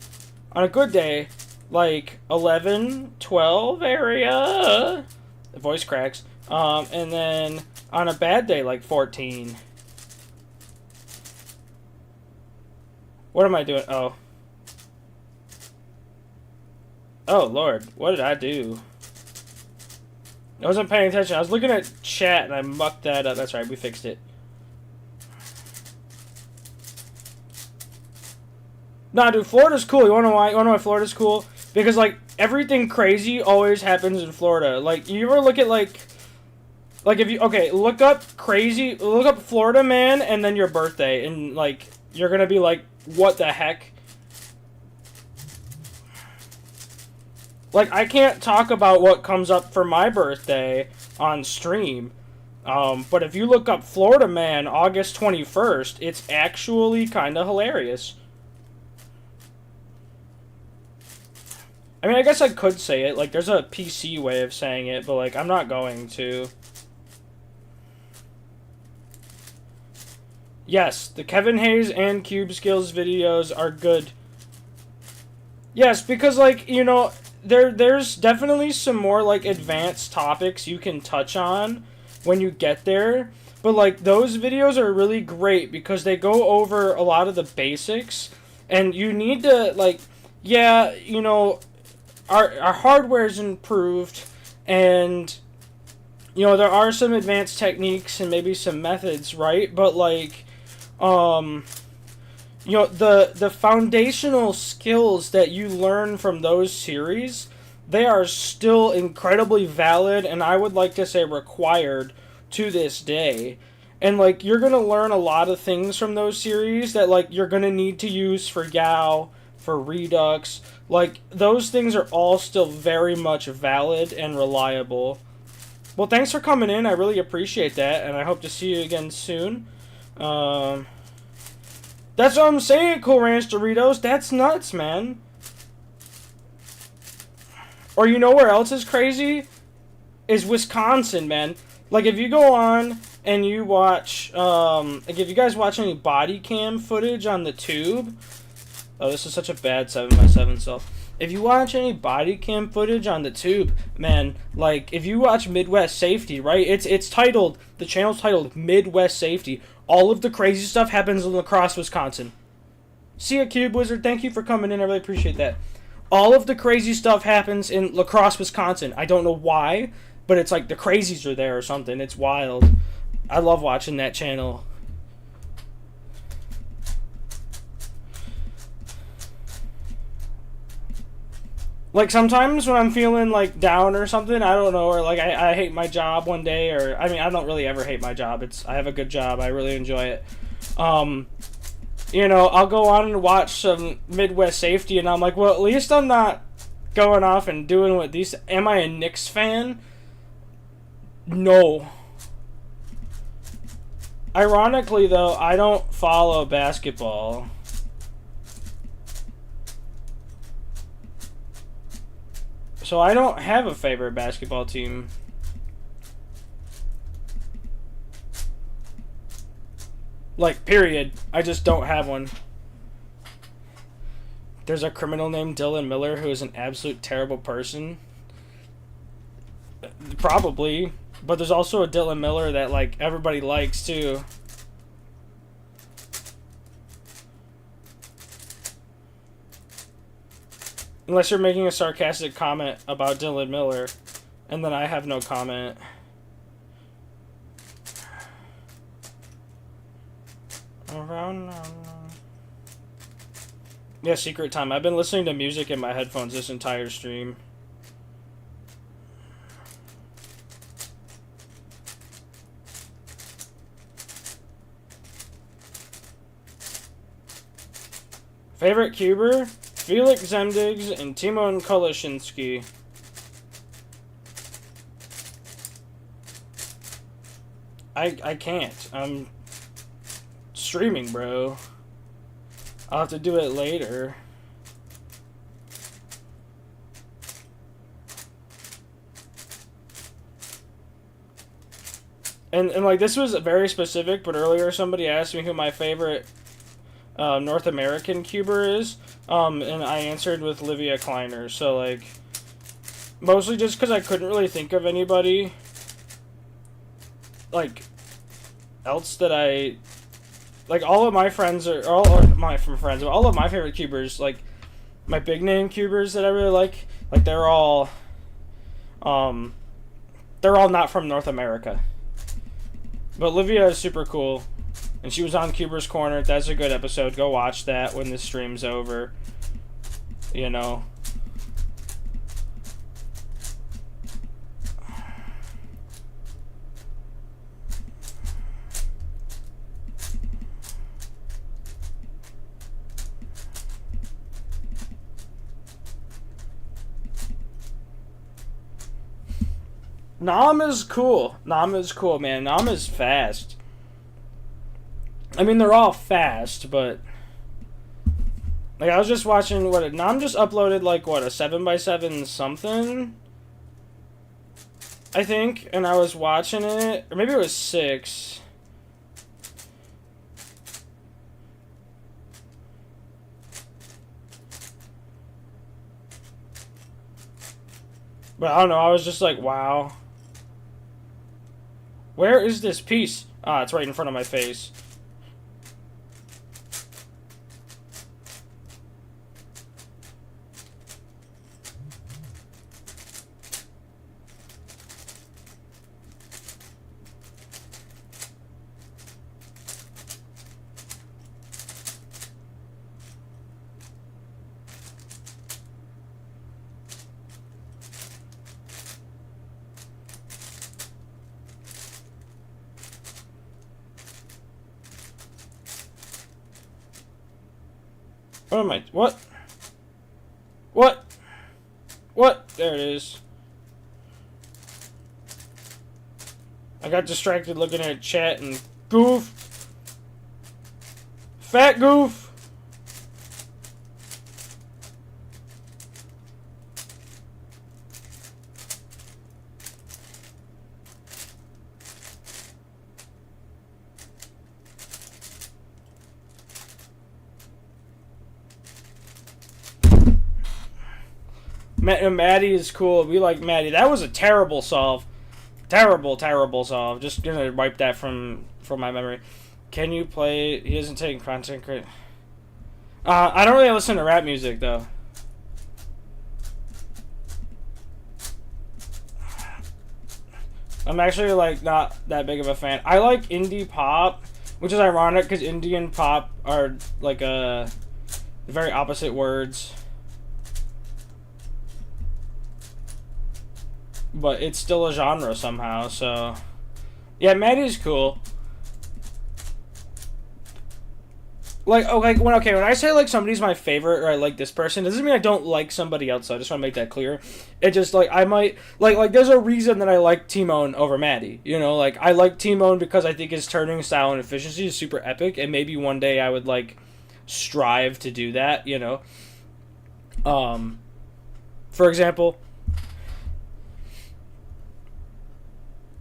like 11, 12 area. The voice cracks. And then on a bad day, like 14. What am I doing? Oh. Oh, Lord. What did I do? I wasn't paying attention. I was looking at chat and I mucked that up. That's right. We fixed it. Nah, dude. Florida's cool. You wanna know why? You wanna know why Florida's cool? Because, like, everything crazy always happens in Florida. Like, you ever look at, like, if you... Okay, look up crazy... Look up Florida man and then your birthday. And, like, you're gonna be like, what the heck? Like, I can't talk about what comes up for my birthday on stream. But if you look up Florida Man August 21st, it's actually kind of hilarious. I mean, I guess I could say it. Like, there's a PC way of saying it, but, like, I'm not going to. Yes, the Kevin Hayes and Cube Skills videos are good. Yes, because, like, you know... There's definitely some more, like, advanced topics you can touch on when you get there. But, like, those videos are really great because they go over a lot of the basics. And you need to, like, yeah, you know, our hardware's improved. And, you know, there are some advanced techniques and maybe some methods, right? But, like, you know, the foundational skills that you learn from those series, they are still incredibly valid, and I would like to say required to this day. And, like, you're going to learn a lot of things from those series that, like, you're going to need to use for Gao, for Redux. Like, those things are all still very much valid and reliable. Well, thanks for coming in. I really appreciate that, and I hope to see you again soon. Um, that's what I'm saying, Cool Ranch Doritos. That's nuts, man. Or you know where else is crazy? Is Wisconsin, man. Like, if you go on and you watch, like, if you guys watch any body cam footage on the tube, oh, this is such a bad 7x7 self. If you watch any body cam footage on the tube, man, like, if you watch Midwest Safety, right, it's titled, the channel's titled Midwest Safety. All of the crazy stuff happens in La Crosse, Wisconsin. See ya, Cube Wizard. Thank you for coming in. I really appreciate that. All of the crazy stuff happens in La Crosse, Wisconsin. I don't know why, but it's like the crazies are there or something. It's wild. I love watching that channel. Like, sometimes when I'm feeling, like, down or something, I don't know, or, like, I hate my job one day, or, I mean, I don't really ever hate my job. I have a good job. I really enjoy it. You know, I'll go on and watch some Midwest Safety, and I'm like, well, at least I'm not going off and doing what these... Am I a Knicks fan? No. Ironically, though, I don't follow basketball. So I don't have a favorite basketball team. Like, period. I just don't have one. There's a criminal named Dylan Miller who is an absolute terrible person. Probably. But there's also a Dylan Miller that, like, everybody likes, too. Unless you're making a sarcastic comment about Dylan Miller. And then I have no comment. Yeah, Secret Time. I've been listening to music in my headphones this entire stream. Favorite Cuber? Felix Zemdigs and Timon Koloshinsky. I can't. I'm streaming, bro. I'll have to do it later. And like, this was very specific, but earlier somebody asked me who my favorite North American Cuber is, and I answered with Livia Kleiner. So, like, mostly just because I couldn't really think of anybody, like, else that I, like, all of my friends are, all of my friends, all of my favorite Cubers, like, my big name Cubers that I really like, they're all not from North America. But Livia is super cool. And she was on Cuber's Corner. That's a good episode. Go watch that when the stream's over. You know. Nam is cool. Nam is cool, man. Nam is fast. I mean, they're all fast, but... Like, I was just watching, Nam just uploaded, like, what, a 7x7 something? I think, and I was watching it, or maybe it was 6. But I don't know, I was just like, wow. Where is this piece? Ah, it's right in front of my face. What am I? What? What? What? There it is. I got distracted looking at chat and goof. Fat goof. Maddie is cool. We like Maddie. That was a terrible solve. Terrible solve. Just gonna wipe that from my memory. Can you play? He isn't taking content credit. I don't really listen to rap music though. I'm actually like not that big of a fan. I like indie pop, which is ironic because indie and pop are like very opposite words. But it's still a genre somehow, so... Yeah, Maddie's cool. When I say, like, somebody's my favorite, or I like this person, it doesn't mean I don't like somebody else, so I just want to make that clear. It just, like, I might... Like, there's a reason that I like T-Moan over Maddie, you know? Like, I like T-Moan because I think his turning style and efficiency is super epic, and maybe one day I would, like, strive to do that, you know? For example...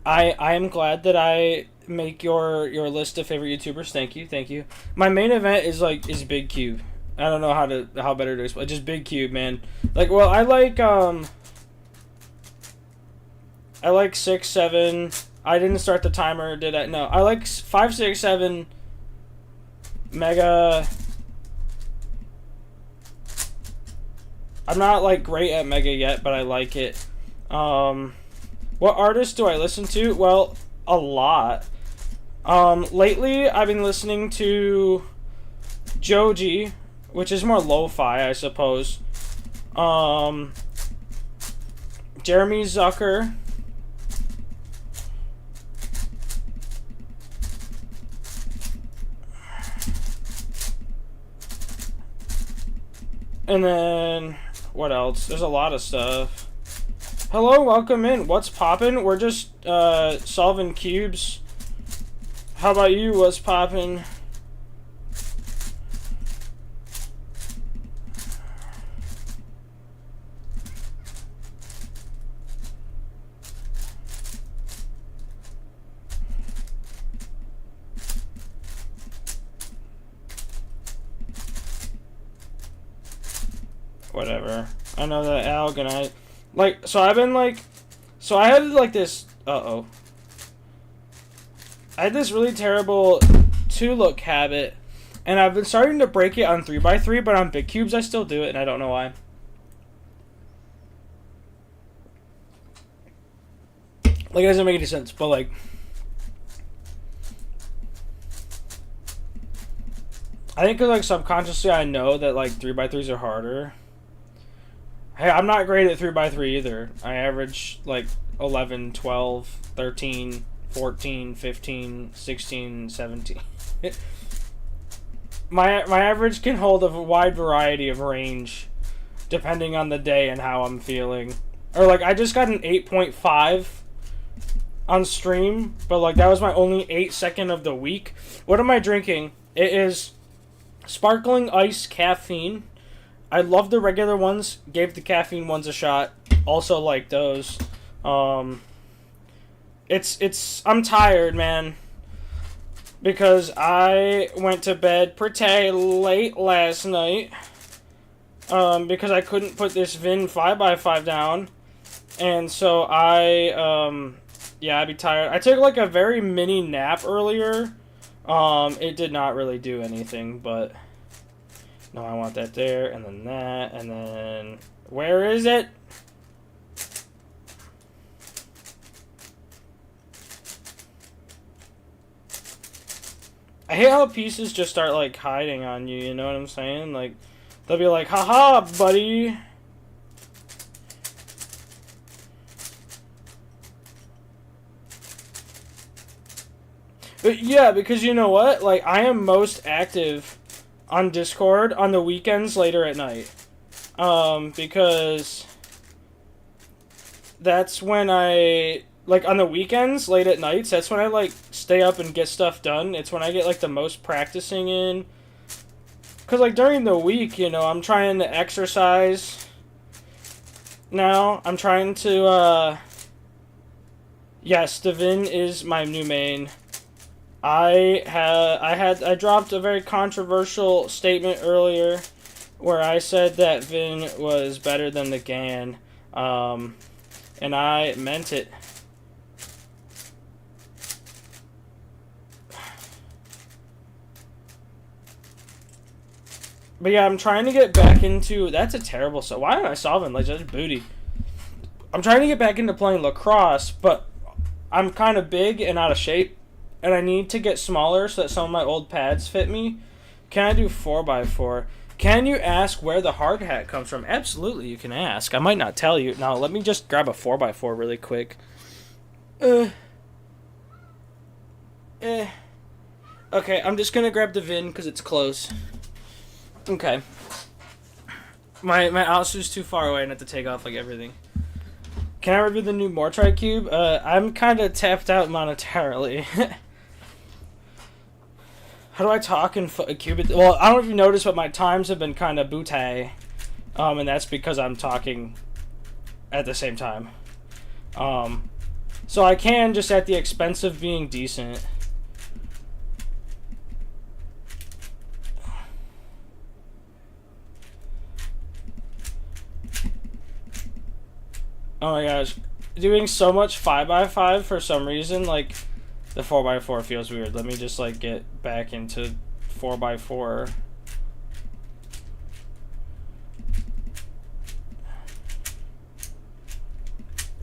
I am glad that I make your list of favorite YouTubers. Thank you. My main event is Big Cube. I don't know how better to explain. Just Big Cube, man. Like, well, I like 6, 7. I didn't start the timer, did I? No, I like 5, 6, 7. Mega. I'm not like great at Mega yet, but I like it. What artists do I listen to? Well, a lot. Lately, I've been listening to Joji, which is more lo-fi, I suppose. Jeremy Zucker. And then, what else? There's a lot of stuff. Hello, welcome in. What's poppin'? We're just solving cubes. How about you? What's poppin'? Whatever. I know that Algonite. Like, so I've been like, so I had like this, I had this really terrible 2-look habit, and I've been starting to break it on 3x3, but on big cubes I still do it, and I don't know why. Like, it doesn't make any sense, but like, I think cause like subconsciously I know that like 3x3s are harder. Hey, I'm not great at 3x3 either. I average like 11, 12, 13, 14, 15, 16, 17. My average can hold a wide variety of range depending on the day and how I'm feeling. Or like I just got an 8.5 on stream, but like that was my only 8-second of the week. What am I drinking? It is sparkling ice caffeine. I love the regular ones. Gave the caffeine ones a shot. Also like those. I'm tired, man. Because I went to bed pretty late last night. Because I couldn't put this Vin 5x5 down. And so I'd be tired. I took like a very mini nap earlier. It did not really do anything, but... No, I want that there, and then that, and then... Where is it? I hate how pieces just start, like, hiding on you, you know what I'm saying? Like, they'll be like, haha, buddy! But yeah, because you know what? Like, I am most active on Discord on the weekends later at night. Because that's when I like on the weekends, late at nights, that's when I like stay up and get stuff done. It's when I get like the most practicing in. Cause like during the week, you know, I'm trying to exercise. Now I'm trying to. Yes, Devin is my new main. I dropped a very controversial statement earlier, where I said that Vin was better than the Gan, and I meant it. But yeah, I'm trying to get back into. That's a terrible. So why am I solving like such booty? I'm trying to get back into playing lacrosse, but I'm kind of big and out of shape, and I need to get smaller so that some of my old pads fit me. Can I do 4x4? Can you ask where the hard hat comes from? Absolutely, you can ask. I might not tell you. Now, let me just grab a 4x4 really quick. Okay, I'm just gonna grab the VIN because it's close. Okay. My Alsu's too far away and I have to take off like everything. Can I review the new Mortri Cube? I'm kind of tapped out monetarily. How do I talk in Cube? Well, I don't know if you noticed, but my times have been kind of bootay. And that's because I'm talking at the same time. So I can, just at the expense of being decent. Oh my gosh. Doing so much 5x5 for some reason, like, the 4x4 feels weird. Let me just, like, get back into 4x4.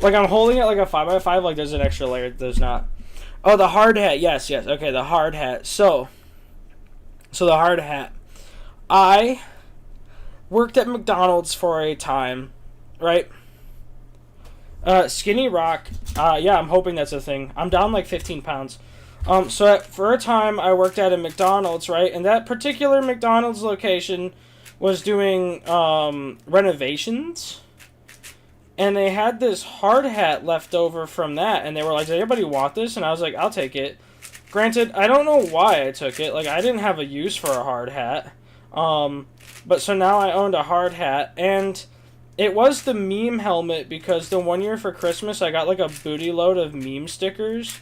Like, I'm holding it like a 5x5, like there's an extra layer. There's not. Oh, the hard hat. Yes. Okay, the hard hat. So the hard hat. I worked at McDonald's for a time, right? Skinny Rock. Yeah, I'm hoping that's a thing. I'm down like 15 pounds. For a time, I worked at a McDonald's, right? And that particular McDonald's location was doing renovations. And they had this hard hat left over from that. And they were like, does anybody want this? And I was like, I'll take it. Granted, I don't know why I took it. Like, I didn't have a use for a hard hat. But so now I owned a hard hat. And it was the meme helmet because the one year for Christmas, I got like a booty load of meme stickers.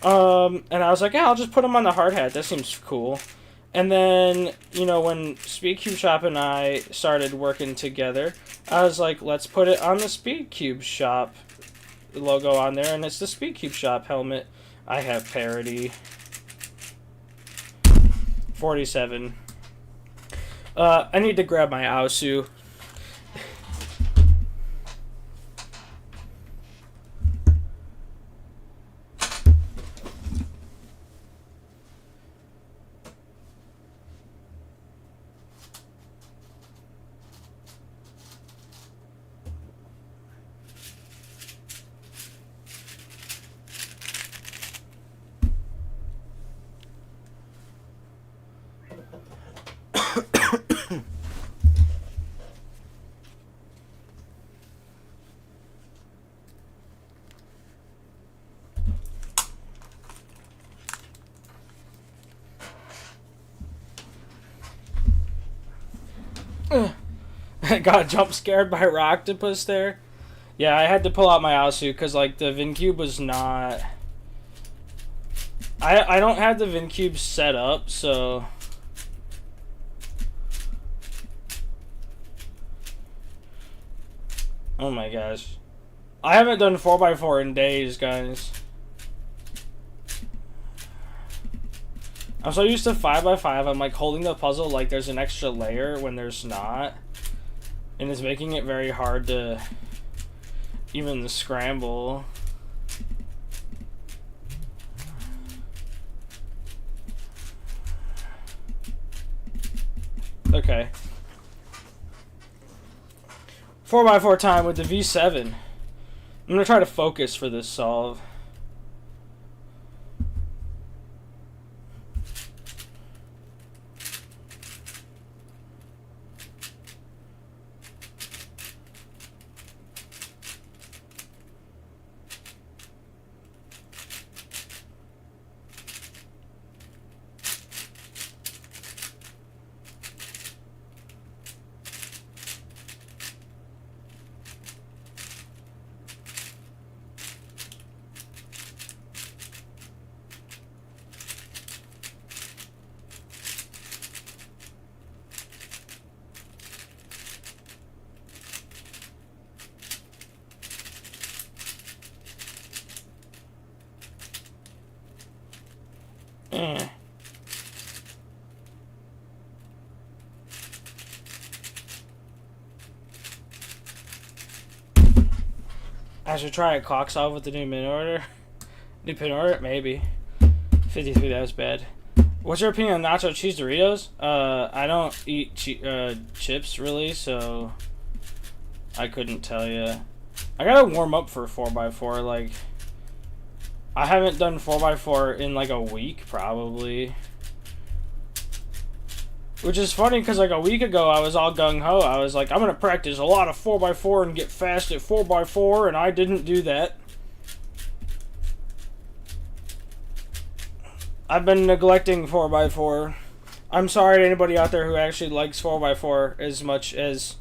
And I was like, yeah, I'll just put them on the hard hat. That seems cool. And then, you know, when Speedcube Shop and I started working together, I was like, let's put it on the Speedcube Shop logo on there, and it's the Speedcube Shop helmet. I have parody. 47. I need to grab my Aosu. I got jump scared by Roctopus there. Yeah, I had to pull out my Aosu because, like, the VinCube was not... I don't have the VinCube set up, so... Oh my gosh. I haven't done 4x4 in days, guys. I'm so used to 5x5, I'm like holding the puzzle like there's an extra layer when there's not. And it's making it very hard to even scramble. Okay. 4x4 time with the V7. I'm gonna try to focus for this solve. I should try a clock solve with the new pin order. New pin order? Maybe. 53, that was bad. What's your opinion on nacho cheese Doritos? I don't eat chips, really, so I couldn't tell you. I gotta warm up for 4x4, like, I haven't done 4x4 in, like, a week, probably. Which is funny, because, like, a week ago, I was all gung-ho. I was like, I'm gonna practice a lot of 4x4 and get fast at 4x4, and I didn't do that. I've been neglecting 4x4. I'm sorry to anybody out there who actually likes 4x4 as much as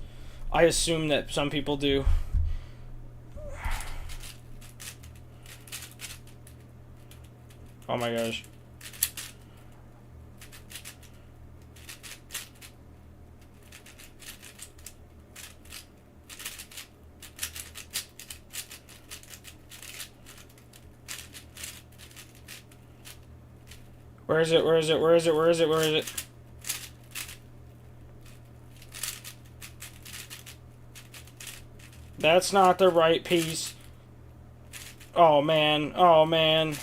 I assume that some people do. Oh my gosh. Where is it? Where is it? Where is it? Where is it? Where is it? That's not the right piece. Oh man. Oh man.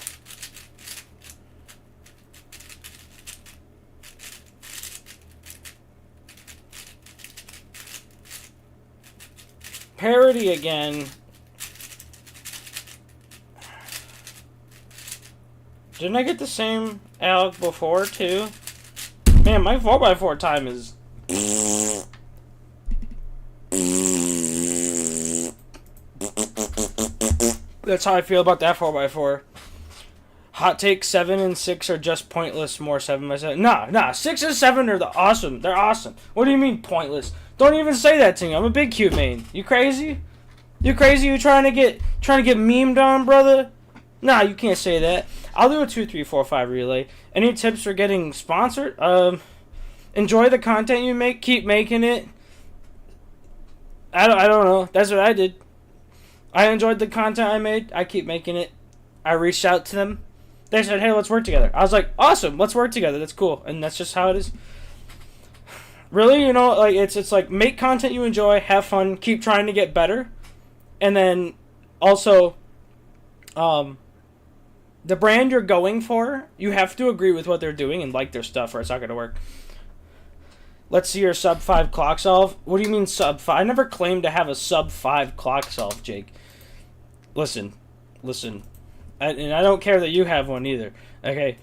Parody again. Didn't I get the same Alec before, too? Man, my 4x4 time is... That's how I feel about that 4x4. Hot take, 7 and 6 are just pointless, more 7x7. Nah, 6 and 7 are awesome. They're awesome. What do you mean pointless? Don't even say that to me. I'm a big cube main. You crazy? You crazy? You trying to get memed on, brother? Nah, you can't say that. I'll do a 2, 3, 4, 5 relay. Any tips for getting sponsored? Enjoy the content you make. Keep making it. I don't know. That's what I did. I enjoyed the content I made. I keep making it. I reached out to them. They said, hey, let's work together. I was like, awesome, let's work together. That's cool. And that's just how it is. Really, you know, like it's like make content you enjoy, have fun, keep trying to get better. And then also the brand you're going for, you have to agree with what they're doing and like their stuff or it's not going to work. Let's see your sub 5 clock solve. What do you mean sub 5? I never claimed to have a sub 5 clock solve, Jake. Listen. And I don't care that you have one either. Okay.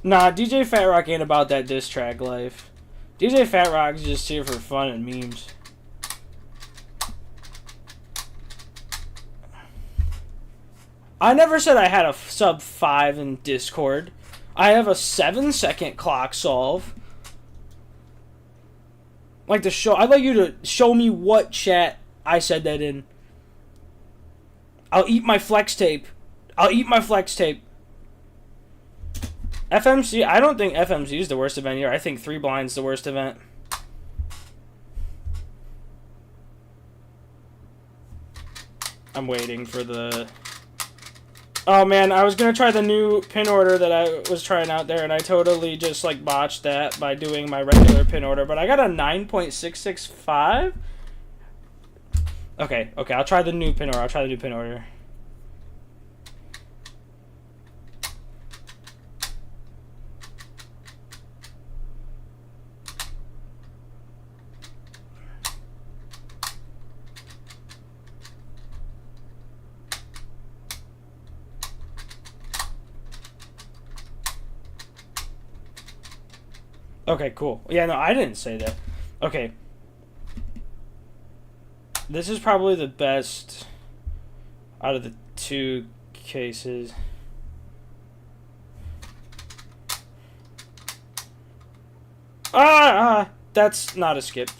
Nah, DJ Fat Rock ain't about that diss track life. DJ Fat Rock's just here for fun and memes. I never said I had a sub 5 in Discord. I have a 7-second clock solve. Like to show, I'd like you to show me what chat I said that in. I'll eat my flex tape. FMC, I don't think FMC is the worst event here. I think 3 Blind's the worst event. I'm waiting for the... Oh man, I was gonna try the new pin order that I was trying out there, and I totally just like botched that by doing my regular pin order. But I got a 9.665. Okay, I'll try the new pin order. Okay, cool. Yeah, no, I didn't say that. Okay. This is probably the best out of the 2 cases. That's not a skip.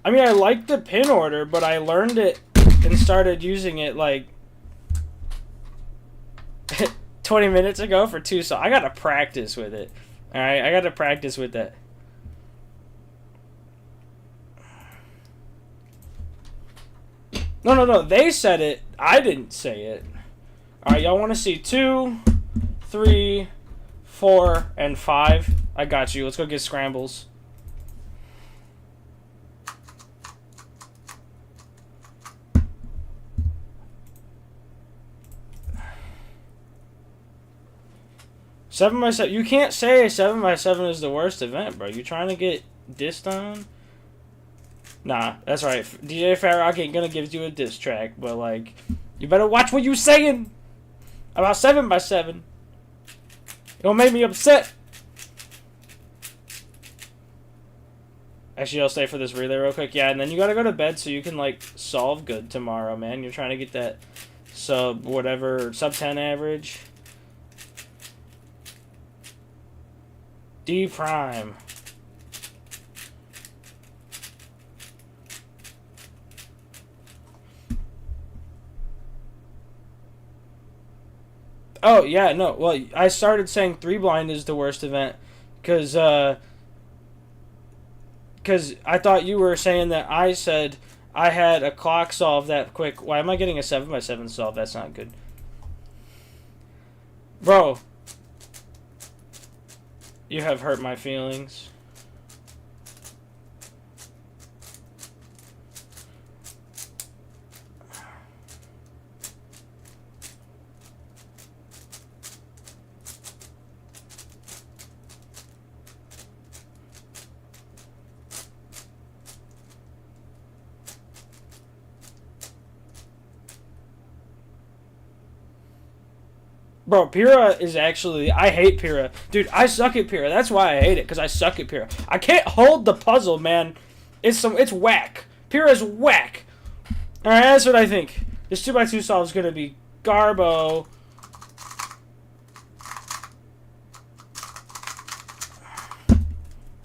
I mean, I like the pin order, but I learned it and started using it like 20 minutes ago for 2 songs. I gotta practice with it. Alright, I gotta practice with that. No, no, no. They said it. I didn't say it. All right, y'all want to see 2, 3, 4, and 5? I got you. Let's go get scrambles. Seven by 7. You can't say 7 by 7 is the worst event, bro. You trying to get dissed on? Nah, that's right. DJ Fat Rock ain't gonna give you a diss track, but like, you better watch what you saying about 7 by 7. It'll make me upset. Actually, I'll stay for this relay real quick. Yeah, and then you gotta go to bed so you can like solve good tomorrow, man. You're trying to get that sub 10 average. D prime. Oh, yeah, no. Well, I started saying 3 blind is the worst event because I thought you were saying that I said I had a clock solve that quick. Why am I getting a 7 by 7 solve? That's not good. Bro, you have hurt my feelings. Bro, Pyrrha is actually... I hate Pyrrha. Dude, I suck at Pyrrha. That's why I hate it, because I suck at Pyrrha. I can't hold the puzzle, man. It's whack. Pyrrha's whack. Alright, that's what I think. This 2x2 solve is going to be Garbo.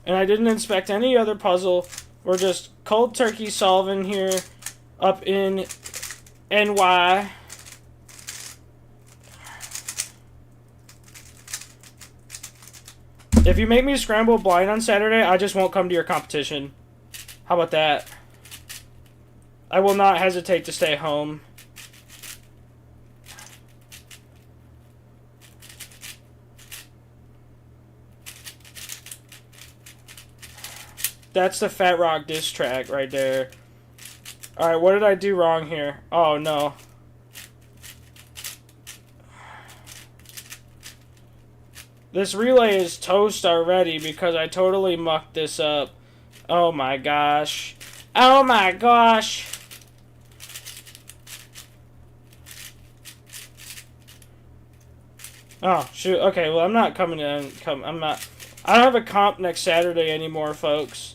And I didn't inspect any other puzzle. We're just cold turkey solving here up in NY. If you make me scramble blind on Saturday, I just won't come to your competition. How about that? I will not hesitate to stay home. That's the Fat Rock diss track right there. Alright, what did I do wrong here? Oh, no. This relay is toast already because I totally mucked this up. Oh my gosh. Oh my gosh. Oh, shoot. Okay, well, I'm not coming in. I'm not. I don't have a comp next Saturday anymore, folks.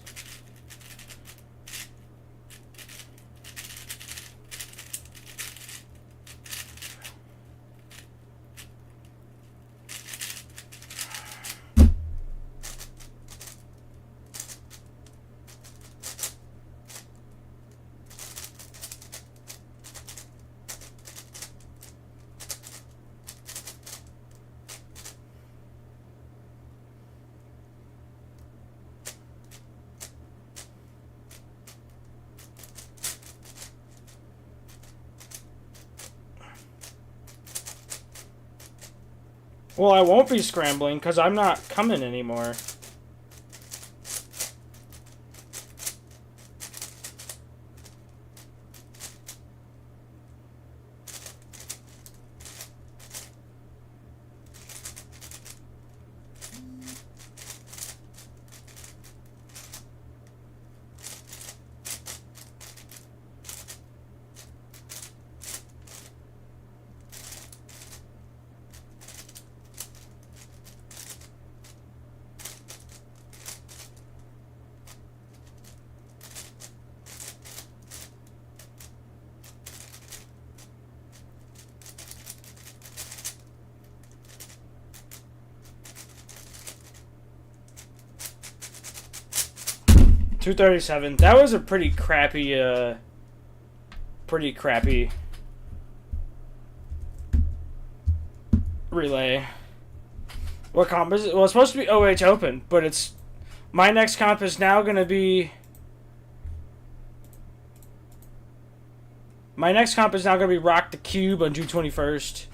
Well, I won't be scrambling because I'm not coming anymore. $237. That was a pretty crappy relay. What comp is it? Well, it's supposed to be OH Open, but it's... My next comp is now going to be... My next comp is now going to be Rock the Cube on June 21st.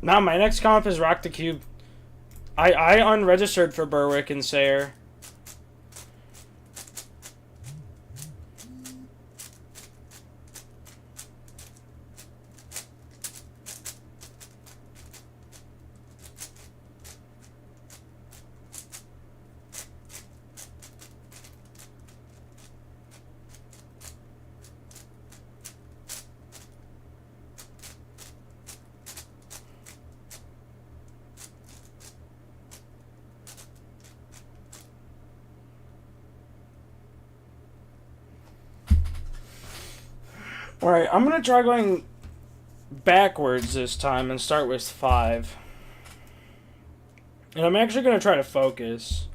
Now my next comp is Rock the Cube. I unregistered for Berwick and Sayre. Alright, I'm going to try going backwards this time and start with 5. And I'm actually going to try to focus.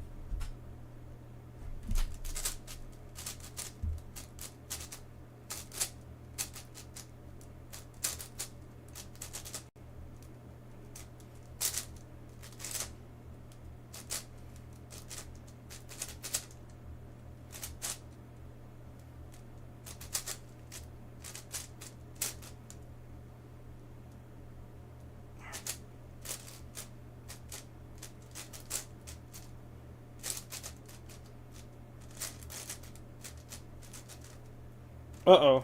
Uh-oh.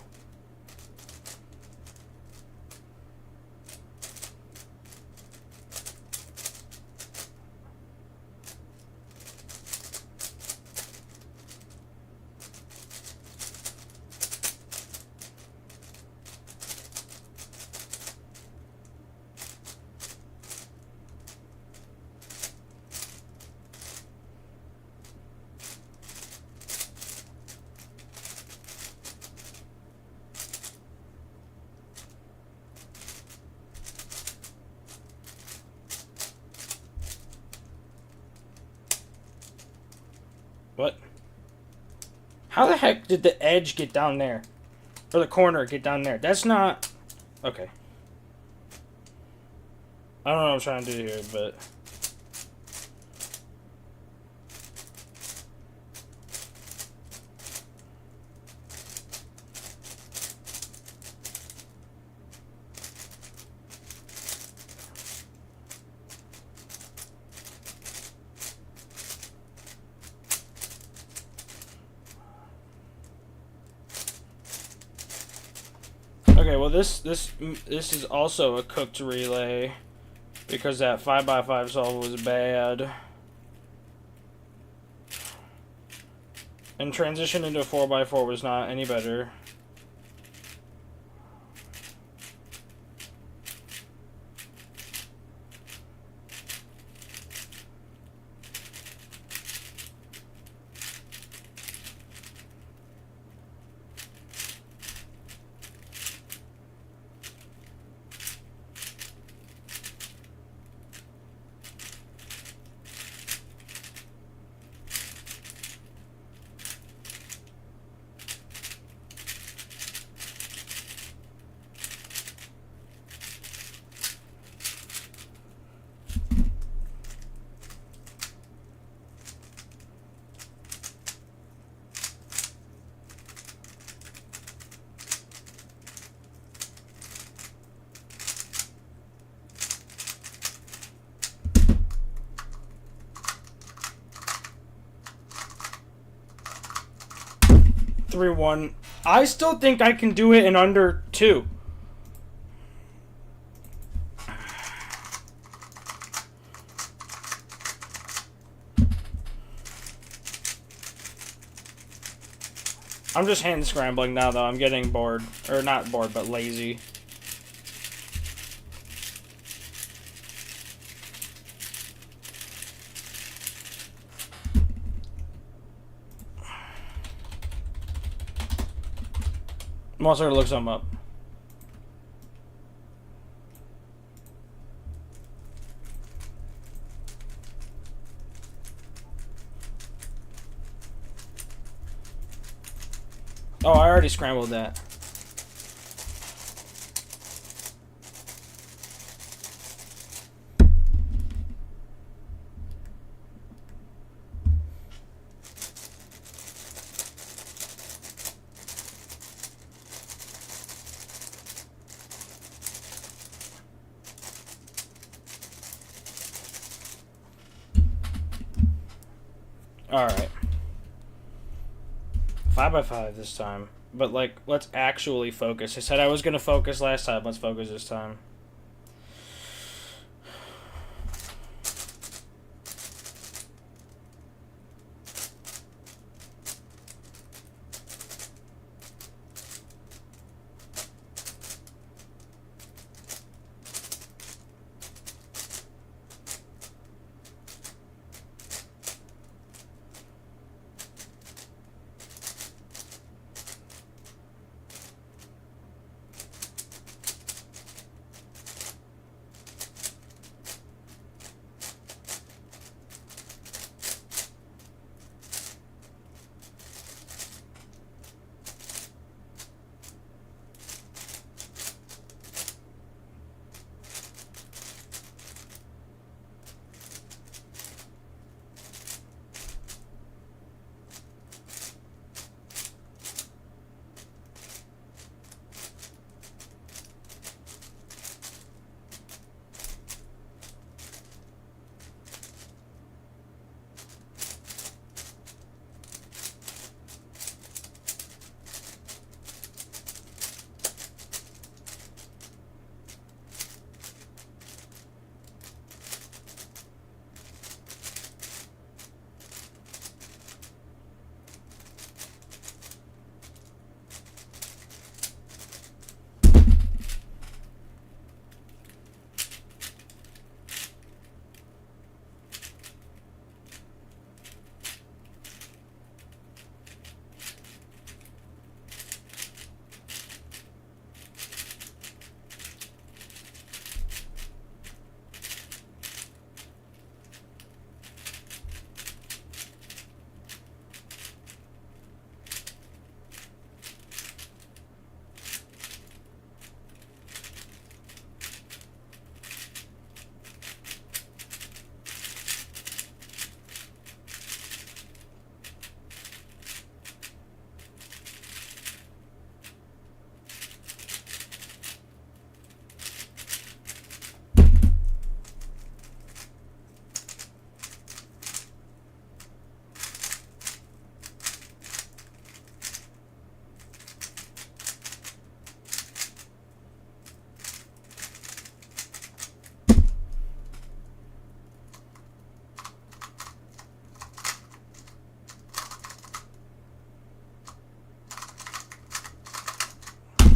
What? How the heck did the edge get down there? Or the corner get down there? That's not... Okay. I don't know what I'm trying to do here, but... Okay, well this is also a cooked relay because that 5x5 solve was bad. And transition into a 4x4 was not any better. Three one. I still think I can do it in under 2. I'm just hand scrambling now, though. I'm getting bored. Or not bored, but lazy. I'm also gonna look something up. Oh, I already scrambled that. Alright. 5x5 this time. But, like, let's actually focus. I said I was going to focus last time. Let's focus this time.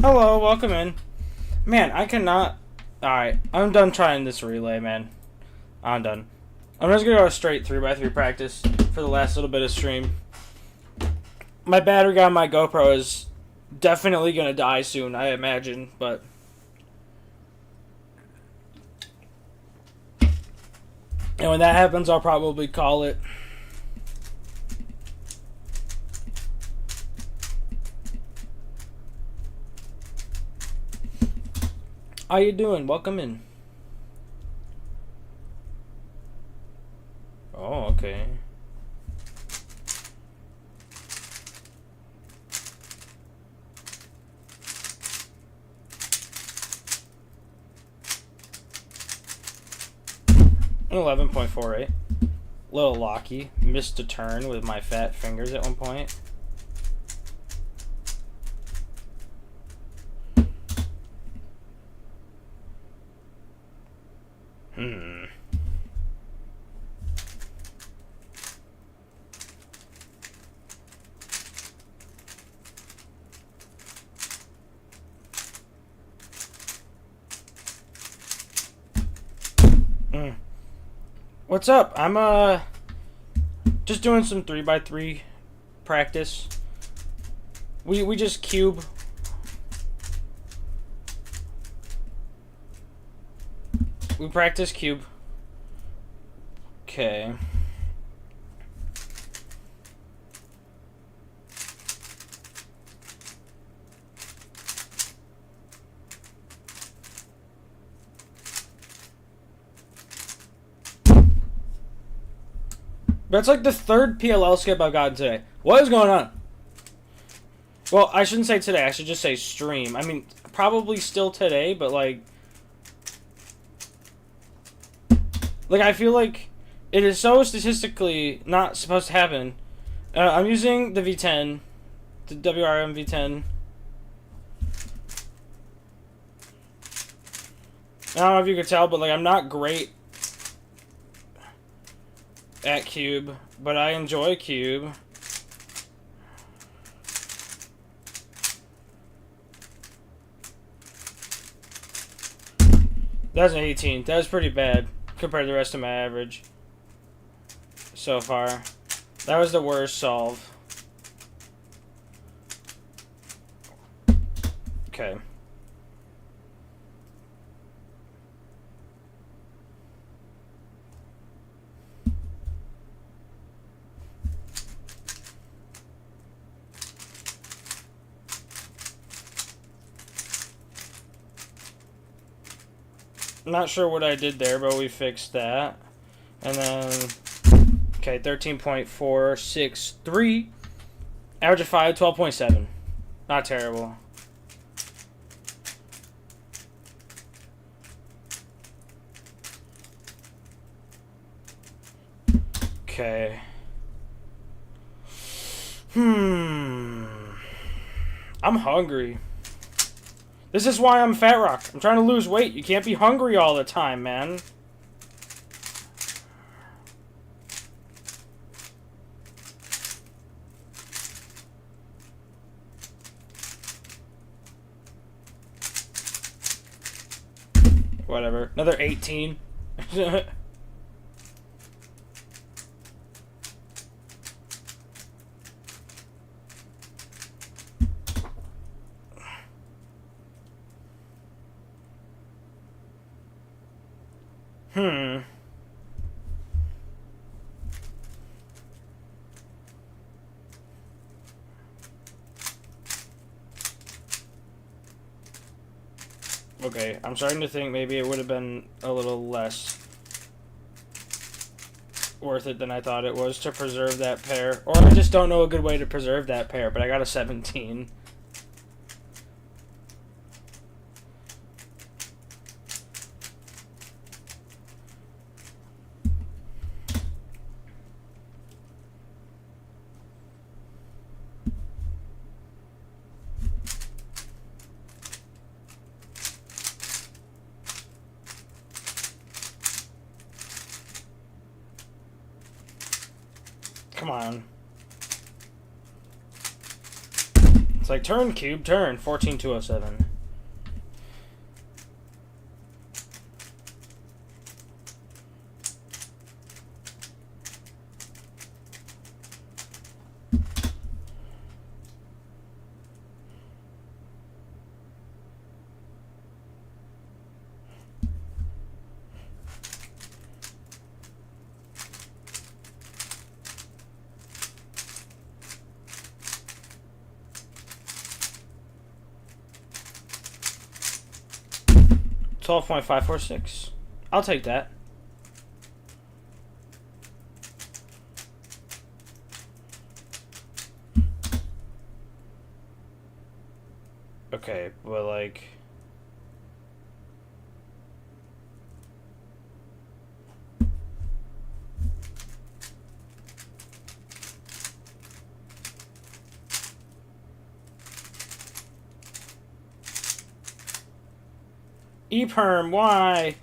Hello, welcome in. Man, I cannot... Alright, I'm done trying this relay, man. I'm done. I'm just gonna go straight 3x3 practice for the last little bit of stream. My battery on my GoPro is definitely gonna die soon, I imagine, but... And when that happens, I'll probably call it. How you doing? Welcome in. Oh, okay. An 11.48. Little locky. Missed a turn with my fat fingers at one point. What's up? I'm just doing some 3x3 practice. We just cube We practice cube. Okay. That's like the third PLL skip I've gotten today. What is going on? Well, I shouldn't say today. I should just say stream. I mean, probably still today, but like I feel like it is so statistically not supposed to happen. I'm using the V10, the WRM V10. I don't know if you could tell, but like I'm not great at cube, but I enjoy cube. That's an 18. That was pretty bad compared to the rest of my average so far. That was the worst solve. Okay. Not sure what I did there, but we fixed that. And then, okay, 13.463. Average of 5, 12.7. Not terrible. Okay. I'm hungry. This is why I'm Fat Rock. I'm trying to lose weight. You can't be hungry all the time, man. Whatever. Another 18. Okay, I'm starting to think maybe it would have been a little less worth it than I thought it was to preserve that pair. Or I just don't know a good way to preserve that pair, but I got a 17. Come on. It's like turn, cube, turn. 14,207. $12.546. I'll take that. Okay, but like E-Perm, why?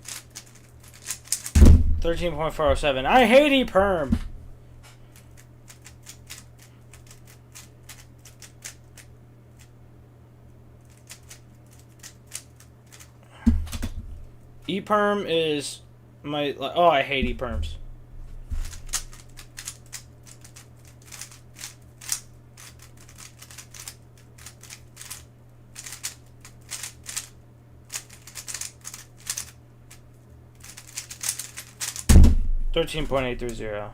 13.407. I hate E-Perm. E-Perm is my... Oh, I hate E-Perms. 13.830.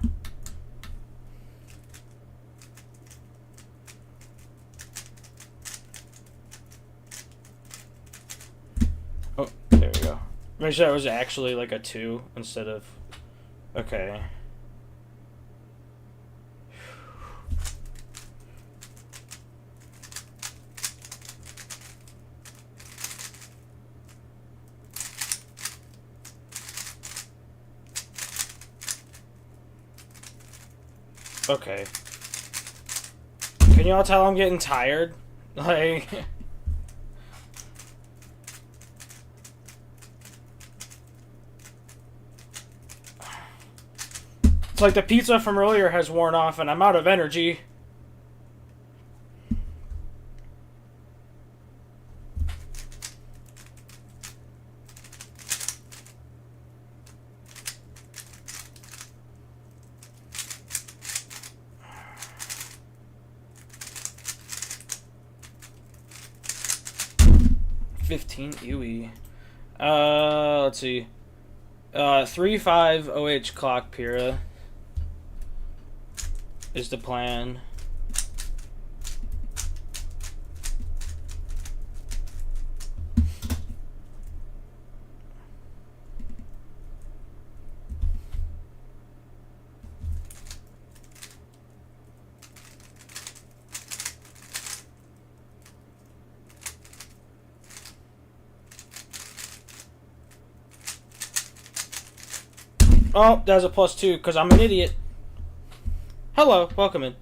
Oh, there we go. Make sure it was actually like a 2 instead of... Okay. Okay. Can y'all tell I'm getting tired? Like... It's like the pizza from earlier has worn off and I'm out of energy. Ewy. Let's see. 3-5 OH clock Pira is the plan. Oh, that's a +2 because I'm an idiot. Hello, welcome in.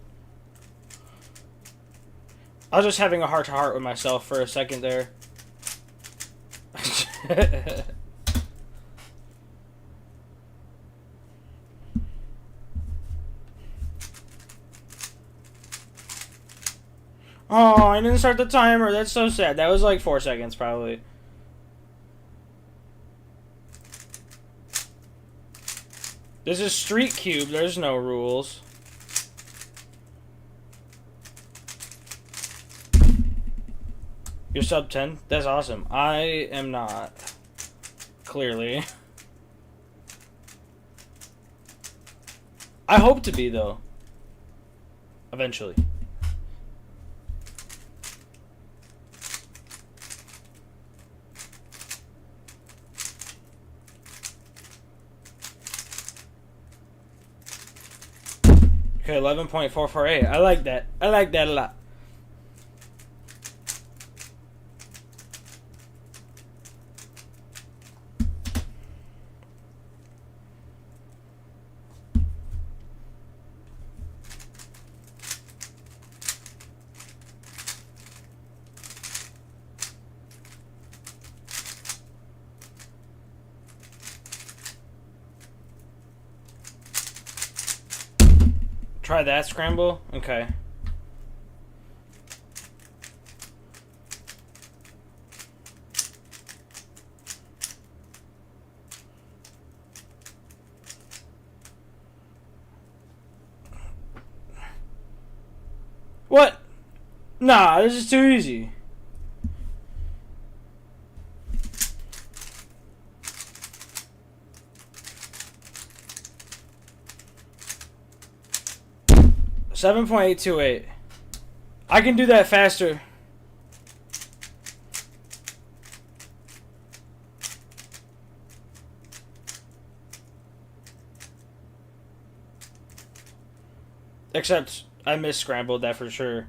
I was just having a heart-to-heart with myself for a second there. Oh, I didn't start the timer. That's so sad. That was like 4 seconds, probably. This is Street Cube. There's no rules. You're sub 10? That's awesome. I am not. Clearly. I hope to be, though. Eventually. Okay, 11.448. I like that. I like that a lot. Try that scramble? Okay. What? Nah, this is too easy. $7.828. I can do that faster. Except I misscrambled that for sure.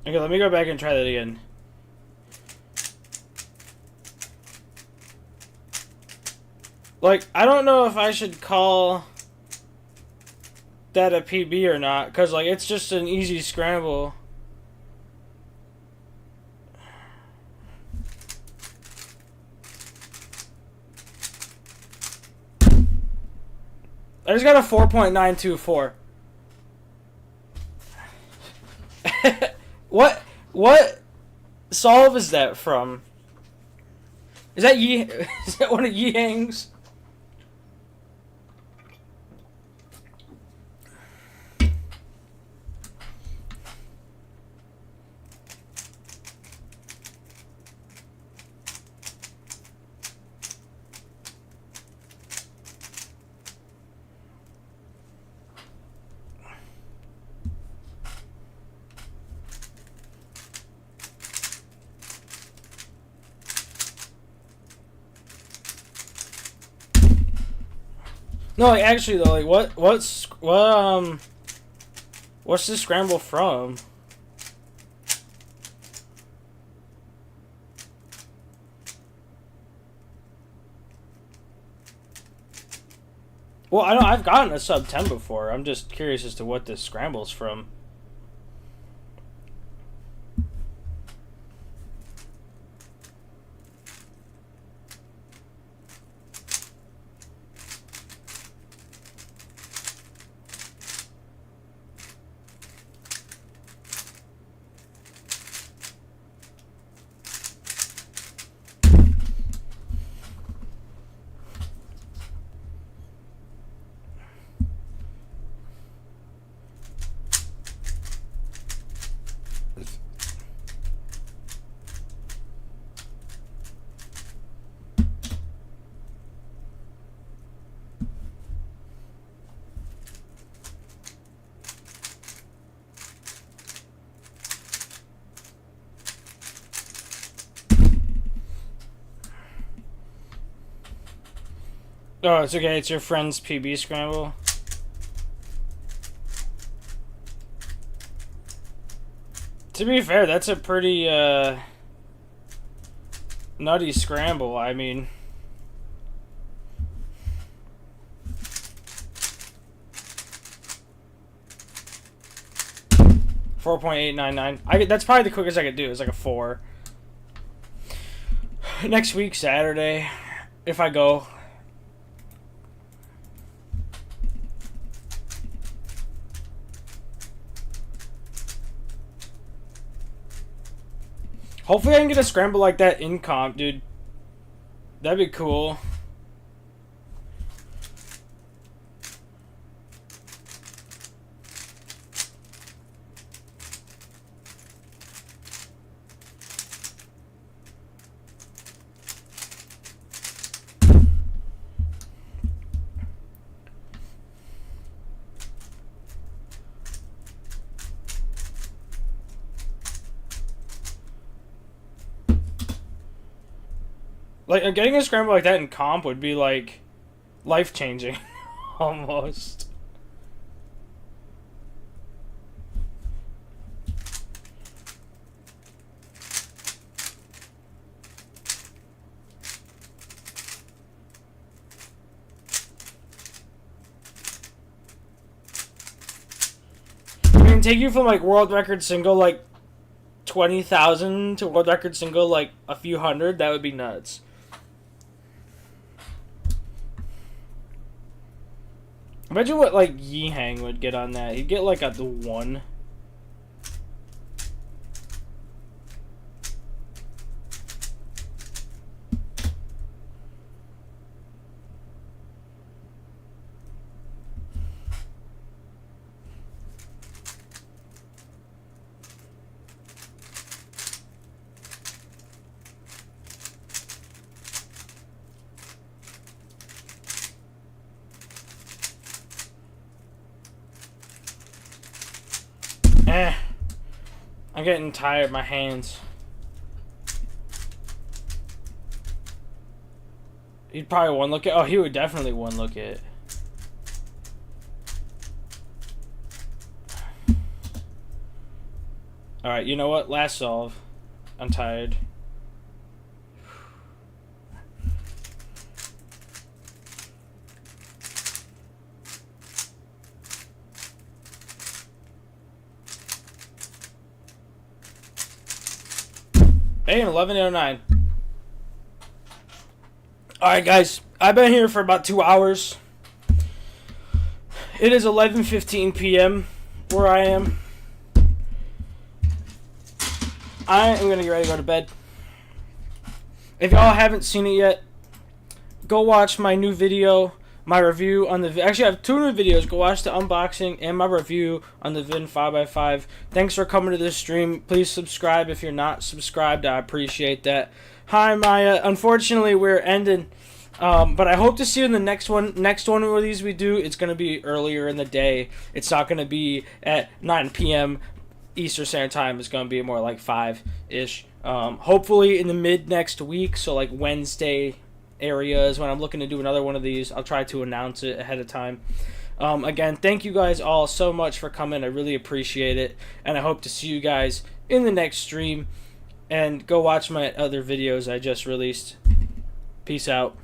Okay, let me go back and try that again. Like, I don't know if I should call that a PB or not, because, like, it's just an easy scramble. I just got a 4.924. What solve is that from? Is that Yi? Is that one of Yi Hang's? No, like, actually though, like what's this scramble from? Well, I know I've gotten a sub 10 before. I'm just curious as to what this scramble's from. Oh, it's okay. It's your friend's PB scramble. To be fair, that's a pretty nutty scramble. I mean, $4.899. That's probably the quickest I could do. It's like a 4. Next week, Saturday, if I go. Hopefully I can get a scramble like that in comp, dude. That'd be cool. Like, getting a scramble like that in comp would be, like, life-changing. Almost. I mean, take you from, like, world record single, like, 20,000 to world record single, like, a few hundred. That would be nuts. Imagine what, like, Yihang would get on that. He'd get, like, the 1. I'm getting tired, my hands. He'd probably one look it. Oh, he would definitely one look it. Alright, you know what? Last solve. I'm tired. Hey, 11:09. Alright, guys. I've been here for about 2 hours. It is 11:15 p.m. where I am. I am going to get ready to go to bed. If y'all haven't seen it yet, go watch my new video, my review on the... Actually, I have 2 new videos. Go watch the unboxing and my review on the VIN 5x5. Thanks for coming to this stream. Please subscribe if you're not subscribed. I appreciate that. Hi, Maya. Unfortunately, we're ending. But I hope to see you in the next one. Next one of these we do, it's going to be earlier in the day. It's not going to be at 9 p.m. Eastern Standard Time. It's going to be more like 5-ish. Hopefully in the mid next week, so like Wednesday areas. When I'm looking to do another one of these, I'll try to announce it ahead of time. Again, thank you guys all so much for coming. I really appreciate it, and I hope to see you guys in the next stream. And go watch my other videos I just released. Peace out.